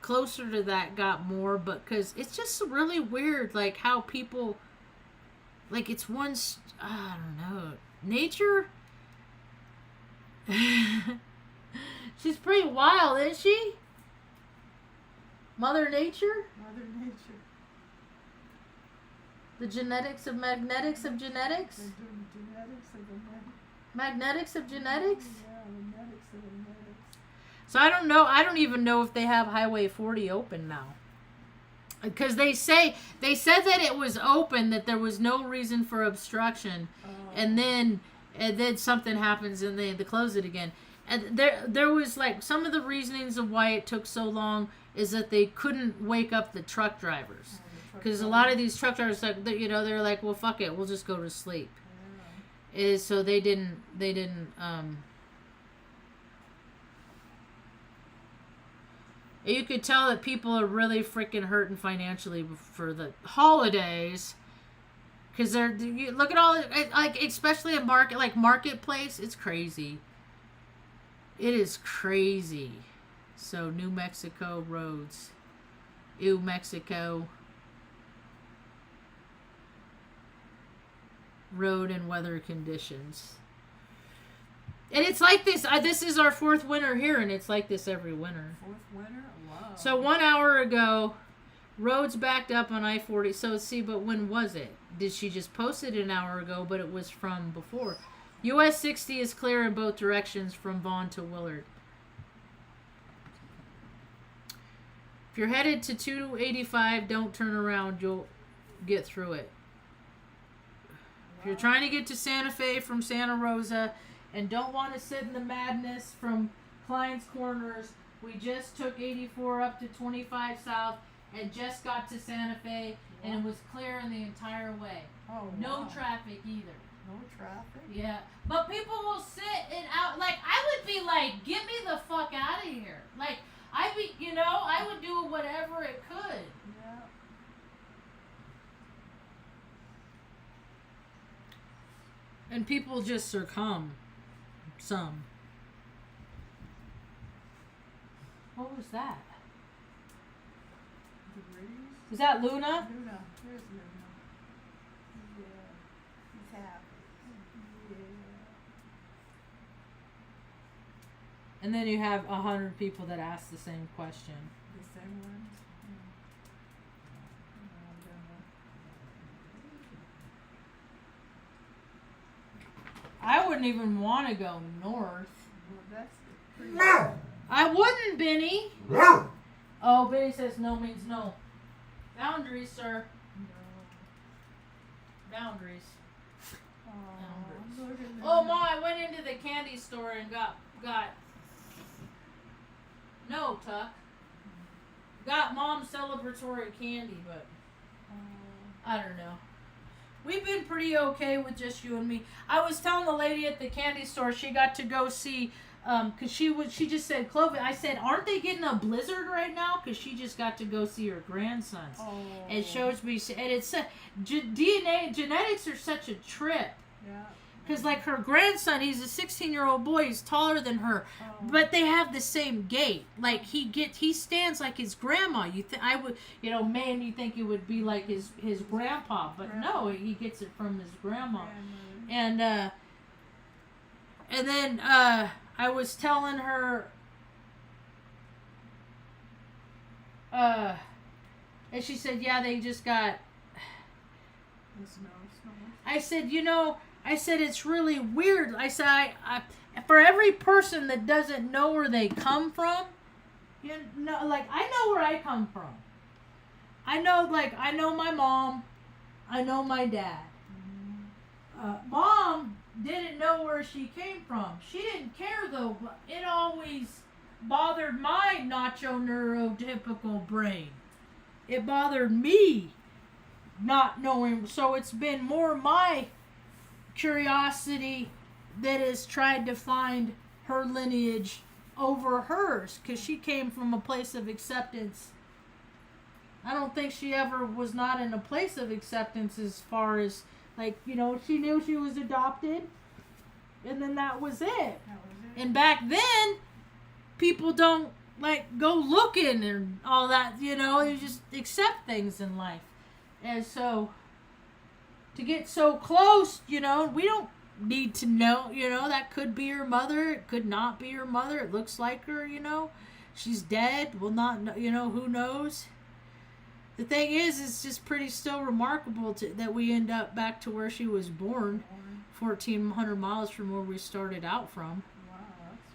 closer to that got more, but cause it's just really weird, like how people, like it's I don't know, nature. She's pretty wild, isn't she? Mother Nature? Mother Nature. The genetics of magnetics of genetics? They're doing genetics of the Magnetics of genetics? Yeah, magnetics of the genetics. So I don't know. I don't even know if they have Highway 40 open now. Because they said that it was open, that there was no reason for obstruction. And then something happens and they close it again. And there was like some of the reasonings of why it took so long is that they couldn't wake up the truck drivers. Because a lot of these truck drivers, like, you know, they're like, well, fuck it, we'll just go to sleep. Yeah. So they didn't. You could tell that people are really freaking hurting financially for the holidays. Because look at all, like, especially a marketplace, it's crazy. It is crazy. So New Mexico roads. Ew, Mexico. Road and weather conditions. And it's like this. This is our 4th winter here, and it's like this every winter. 4th winter? Wow. So 1 hour ago, roads backed up on I-40. So see, but when was it? Did she just post it an hour ago, but it was from before? US 60 is clear in both directions from Vaughn to Willard. If you're headed to 285, don't turn around. You'll get through it. If you're trying to get to Santa Fe from Santa Rosa and don't want to sit in the madness from Klein's Corners, we just took 84 up to 25 south and just got to Santa Fe, and it was clear in the entire way. Oh, no wow. traffic either. No traffic? Yeah. But people will sit and out. Like, I would be like, get me the fuck out of here. Like, I would do whatever it could. Yeah. And people just succumb. Some. What was that? The breeze? Was that Luna? Luna. There's Luna. Yeah. He's happy. Yeah. And then you have 100 people that ask the same question. The same ones? I wouldn't even want to go north. Well, that's pretty. No. I wouldn't, Benny. No. Oh, Benny says no means no. Boundaries, sir. No. Boundaries. Oh, look at that. Oh, Ma, I went into the candy store and got no, Tuck. Got Mom's celebratory candy, but I don't know. We've been pretty okay with just you and me. I was telling the lady at the candy store she got to go see, cause she just said Clovis. I said, aren't they getting a blizzard right now? Cause she just got to go see her grandsons. Oh. And it shows me, and it's genetics are such a trip. Yeah. Cause like her grandson, he's a 16-year-old boy. He's taller than her, but they have the same gait. Like he stands like his grandma. You think it would be like his grandpa, but no, he gets it from his grandma. And then I was telling her, and she said, yeah, they just got. I said, I said, it's really weird. I said, I for every person that doesn't know where they come from, like, I know where I come from. I know my mom, I know my dad. Mom didn't know where she came from. She didn't care though, but it always bothered my nacho neurotypical brain. It bothered me not knowing. So it's been more my curiosity that has tried to find her lineage over hers, because she came from a place of acceptance. I don't think she ever was not in a place of acceptance as far as, like, you know, she knew she was adopted, and then that was it. And back then, people don't, like, go looking and all that, you know, you just accept things in life. And so, to get so close, you know, we don't need to know, you know, that could be her mother, it could not be her mother, it looks like her, you know, she's dead, well, not, you know, who knows. The thing is, it's just pretty still remarkable that we end up back to where she was born, 1,400 miles from where we started out from. Wow,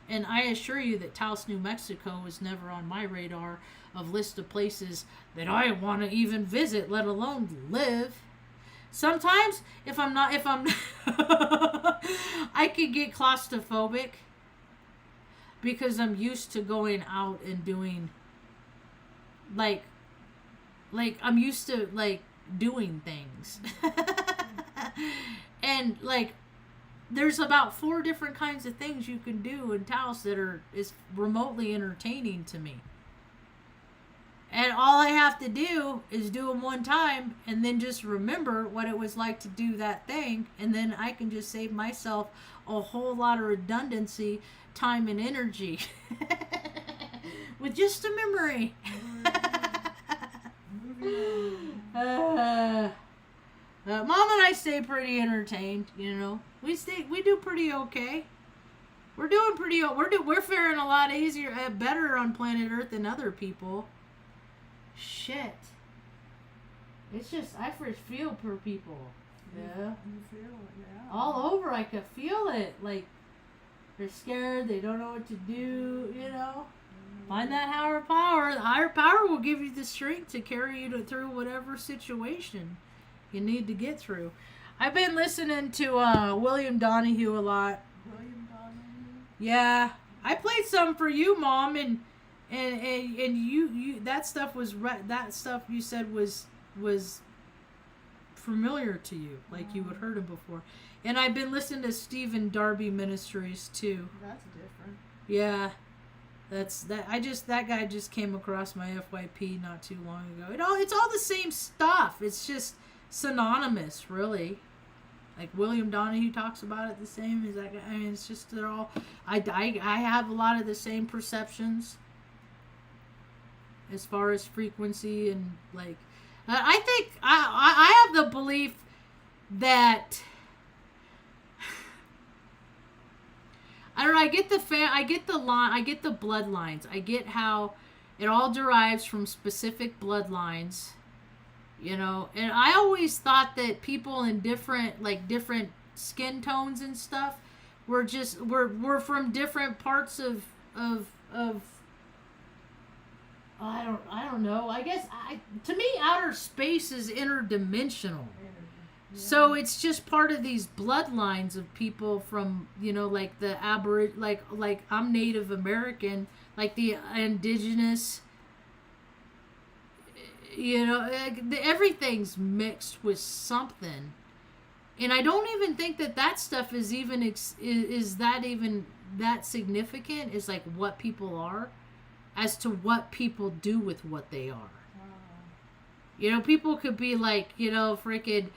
And I assure you that Taos, New Mexico was never on my radar of list of places that I want to even visit, let alone live. Sometimes, if I'm I could get claustrophobic because I'm used to going out and doing, like I'm used to, like, doing things. And, like, there's about 4 different kinds of things you can do in Taos that is remotely entertaining to me. And all I have to do is do them one time and then just remember what it was like to do that thing. And then I can just save myself a whole lot of redundancy, time, and energy with just a memory. Mom and I stay pretty entertained, you know. We do pretty okay. We're doing pretty. We're faring a lot easier, better on planet Earth than other people. Shit. It's just, I first feel for people. Yeah. You feel it, yeah. All over, I could feel it. Like, they're scared, they don't know what to do, you know. Find that higher power. The higher power will give you the strength to carry you through whatever situation you need to get through. I've been listening to William Donahue a lot. William Donahue? Yeah. I played some for you, Mom, and you that stuff you said was familiar to you, like you had heard it before. And I've been listening to Stephen Darby Ministries too. That's different. Yeah. That guy just came across my FYP not too long ago. It's all the same stuff. It's just synonymous, really. Like William Donahue talks about it the same as that guy. I mean, it's just they're all. I have a lot of the same perceptions as far as frequency and, like, I think I have the belief that I don't know. I get the bloodlines. I get how it all derives from specific bloodlines, you know. And I always thought that people in different skin tones and stuff were from different parts of I don't know. I guess to me outer space is interdimensional. Yeah. So it's just part of these bloodlines of people from, you know, like the like I'm Native American, like the indigenous, you know, everything's mixed with something. And I don't even think that stuff is even is that even that significant, is like what people are as to what people do with what they are. You know, people could be like, you know, freaking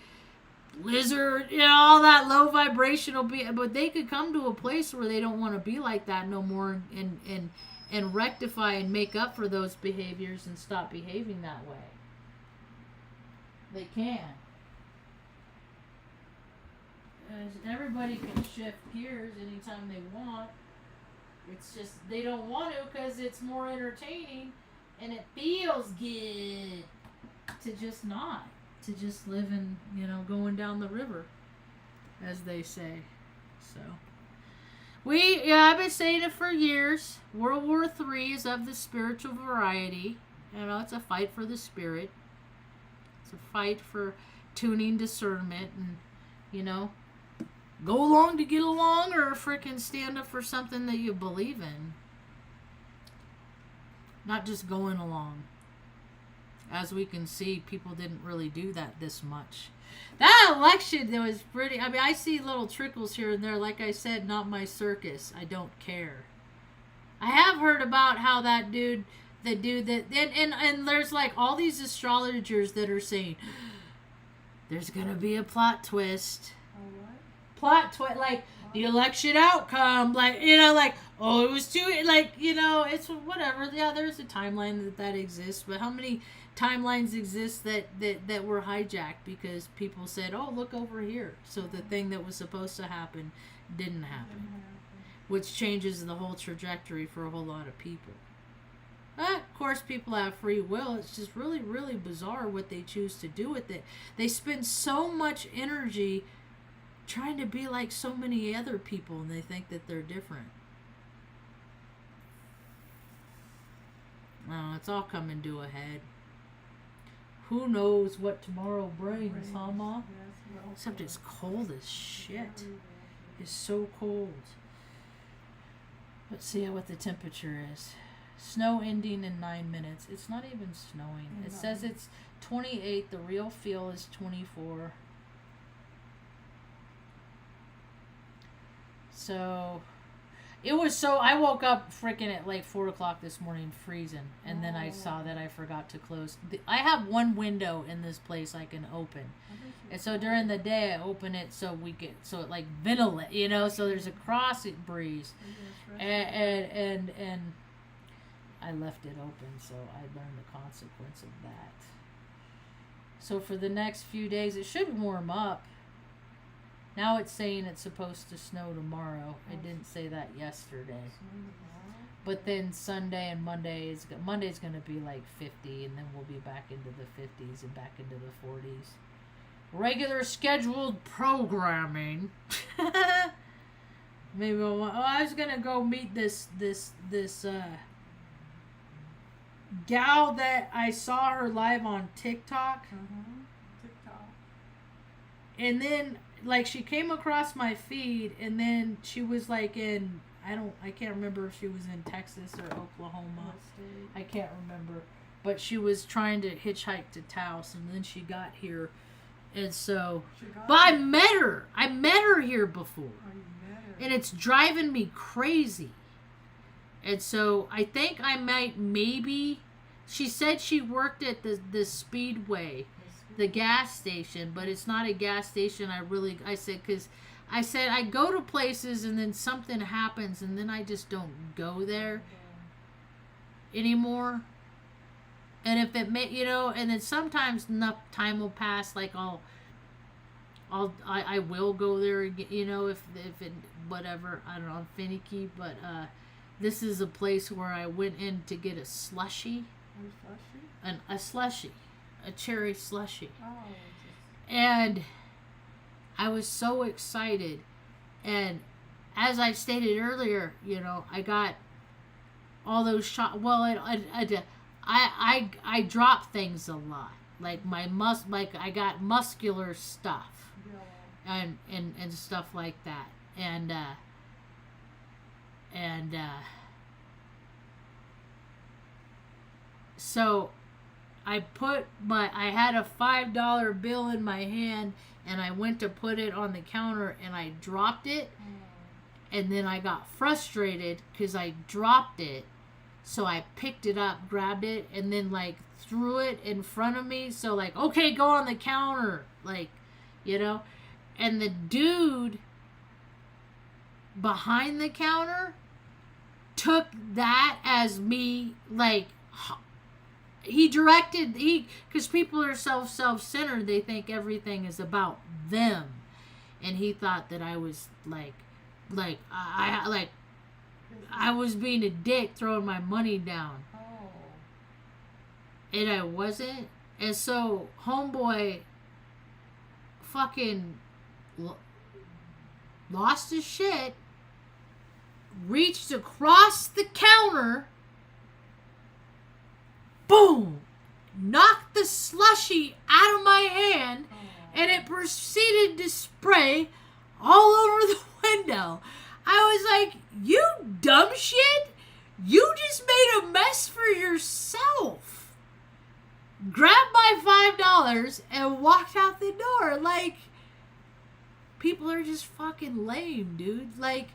lizard, you know, all that low vibrational, but they could come to a place where they don't want to be like that no more, and rectify and make up for those behaviors and stop behaving that way. They can. Everybody can shift gears anytime they want. It's just they don't want to because it's more entertaining and it feels good to just not. To just live in, you know, going down the river, as they say. So, I've been saying it for years. World War III is of the spiritual variety. You know, it's a fight for the spirit. It's a fight for tuning discernment and, you know, go along to get along or freaking stand up for something that you believe in. Not just going along. As we can see, people didn't really do that this much. That election, it was pretty, I mean, I see little trickles here and there. Like I said, not my circus. I don't care. I have heard about how that dude that, and there's like all these astrologers that are saying, there's going to be a plot twist. Plot twist, like the election outcome, like, you know, like, oh, it was too, like, you know, it's whatever. Yeah, there's a timeline that exists, but how many timelines exist that were hijacked because people said, oh, look over here, so the thing that was supposed to happen didn't happen, which changes the whole trajectory for a whole lot of people. But of course, people have free will. It's just really, really bizarre what they choose to do with it. They spend so much energy trying to be like so many other people, and they think that they're different. Oh, it's all coming to a head. Who knows what tomorrow brings, huh, Ma? Except it's cold as shit. It's so cold. Let's see what the temperature is. Snow ending in 9 minutes. It's not even snowing. It says it's 28. The real feel is 24. So, it was so, I woke up freaking at like 4 o'clock this morning freezing. And then I saw that I forgot to close. I have one window in this place I can open. And so during the day I open it so it like ventilate, you know, so there's a cross breeze. And I left it open, so I learned the consequence of that. So for the next few days, it should warm up. Now it's saying it's supposed to snow tomorrow. It didn't say that yesterday. But then Sunday and Monday's going to be like 50, and then we'll be back into the 50s and back into the 40s. Regular scheduled programming. Maybe I was going to go meet this gal that I saw her live on TikTok. TikTok. And then like she came across my feed, and then she was like in, I can't remember if she was in Texas or Oklahoma. I can't remember. But she was trying to hitchhike to Taos, and then she got here. And so, but I met her. I met her here before. And it's driving me crazy. And so I think I might maybe, she said she worked at the Speedway, the gas station, but it's not a gas station. I said, because I said I go to places and then something happens and then I just don't go there anymore. And if it may, you know, and then sometimes enough time will pass, like I will go there again, you know, if it, whatever, I don't know, I'm finicky, but this is a place where I went in to get a slushy. A slushy? A cherry slushy. And I was so excited. And as I stated earlier, you know, I got all those shots. Well, I drop things a lot. Like I got muscular stuff. And stuff like that. And so I had a $5 bill in my hand, and I went to put it on the counter, and I dropped it, and then I got frustrated because I dropped it, so I picked it up, grabbed it, and then like threw it in front of me, so like, okay, go on the counter, like, you know, and the dude behind the counter took that as me, like, because people are self-centered, they think everything is about them, and he thought that I was I was being a dick throwing my money down. And I wasn't. And so homeboy fucking lost his shit, reached across the counter, boom, knocked the slushy out of my hand, and it proceeded to spray all over the window. I was like, you dumb shit. You just made a mess for yourself. Grabbed my $5 and walked out the door. Like, people are just fucking lame, dude. Like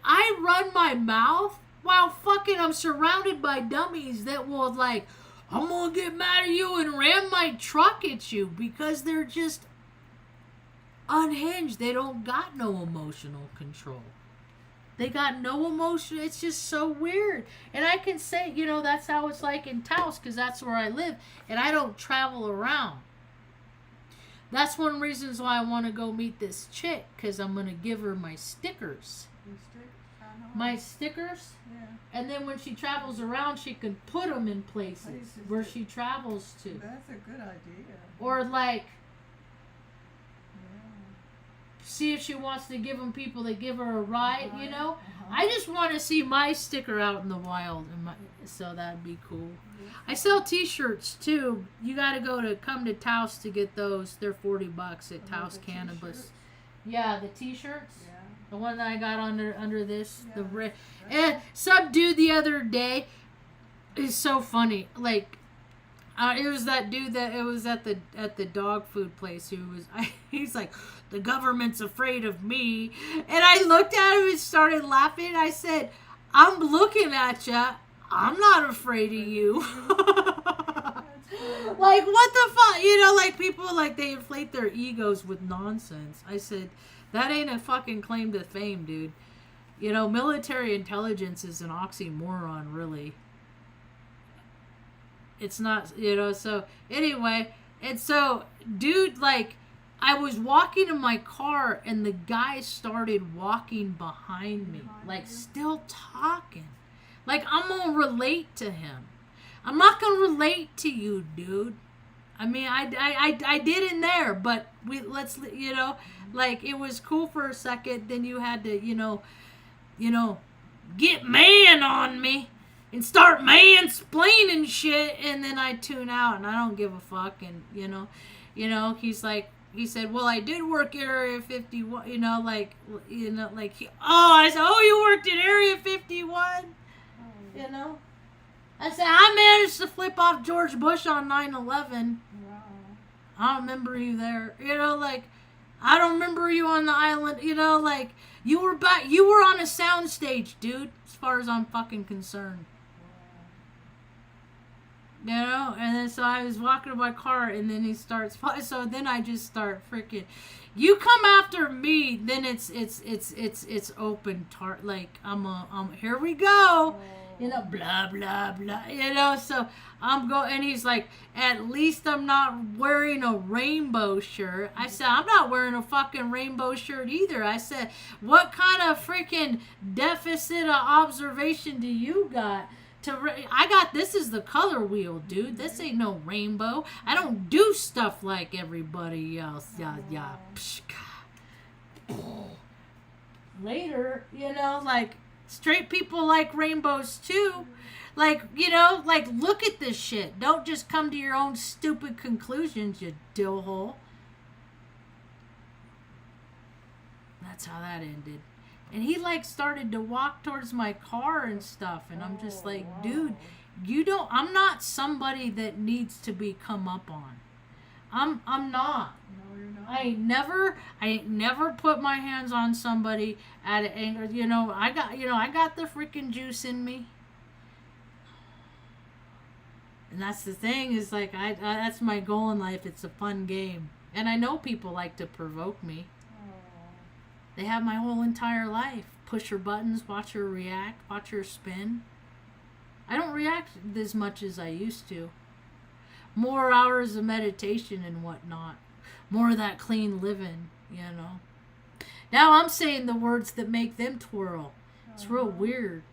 I run my mouth while fucking I'm surrounded by dummies that will, like, I'm gonna get mad at you and ram my truck at you because they're just unhinged. They don't got no emotional control. They got no emotion. It's just so weird. And I can say, you know, that's how it's like in Taos because that's where I live. And I don't travel around. That's one of the reasons why I want to go meet this chick because I'm going to give her my stickers. My stickers? Yeah. And then when she travels around, she can put them in places where she travels to. That's a good idea. Or like, see if she wants to give them people that give her a ride, you know? I just want to see my sticker out in the wild, so that'd be cool. I sell t-shirts too. You got to come to Taos to get those. They're $40 at Taos Cannabis. T-shirts? Yeah, the t-shirts. Yeah. The one that I got under this, Yeah, the red. right. And some dude the other day is so funny. Like, it was that dude that it was at the dog food place who was. He's like, the government's afraid of me, and I looked at him and started laughing. I said, I'm looking at ya. I'm not afraid of you. Like, what the fuck? You know, like, people, like, they inflate their egos with nonsense. I said, that ain't a fucking claim to fame, dude. You know, military intelligence is an oxymoron, really. It's not, you know, so, anyway. And so, dude, like, I was walking in my car, and the guy started walking behind me. Like, still talking. Like, I'm going to relate to him. I'm not going to relate to you, dude. I mean, I did in there, but let's, you know, like, it was cool for a second. Then you had to, you know, get man on me and start mansplaining shit. And then I tune out and I don't give a fuck. And, you know, he's like, he said, well, I did work at Area 51, I said, oh, you worked at Area 51? You know? I said, I managed to flip off George Bush on 9/11. Wow. I don't remember you there. You know, like, I don't remember you on the island. You know, like, you were on a soundstage, dude, as far as I'm fucking concerned. You know, and then so I was walking to my car, and then he starts. So then I just start freaking. You come after me, then it's open like I'm here we go. You know, blah, blah, blah, you know, so I'm going, and he's like, at least I'm not wearing a rainbow shirt. I said, I'm not wearing a fucking rainbow shirt either. I said, what kind of freaking deficit of observation do you got? This is the color wheel, dude. This ain't no rainbow. I don't do stuff like everybody else. Yeah. Later, you know, like, straight people like rainbows too. Like, you know, like, look at this shit. Don't just come to your own stupid conclusions, you dillhole. That's how that ended. And he, like, started to walk towards my car and stuff. And I'm just like, dude, I'm not somebody that needs to be come up on. I'm not. No, you're not. I ain't never put my hands on somebody at an anger. You know, I got the freaking juice in me. And that's the thing is, like, that's my goal in life. It's a fun game. And I know people like to provoke me. They have my whole entire life. Push her buttons, watch her react, watch her spin. I don't react as much as I used to. More hours of meditation and whatnot. More of that clean living, you know. Now I'm saying the words that make them twirl. It's real weird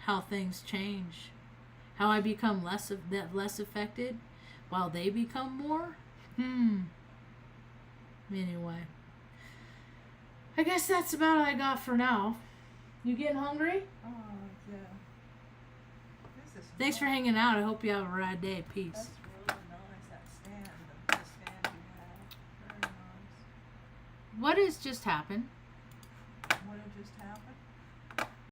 how things change. How I become less affected while they become more. Anyway. I guess that's about all I got for now. You getting hungry? Oh, yeah. Thanks for hanging out. I hope you have a rad day. Peace. That's really nice, that stand, the stand you have. What has just happened? What had just happened?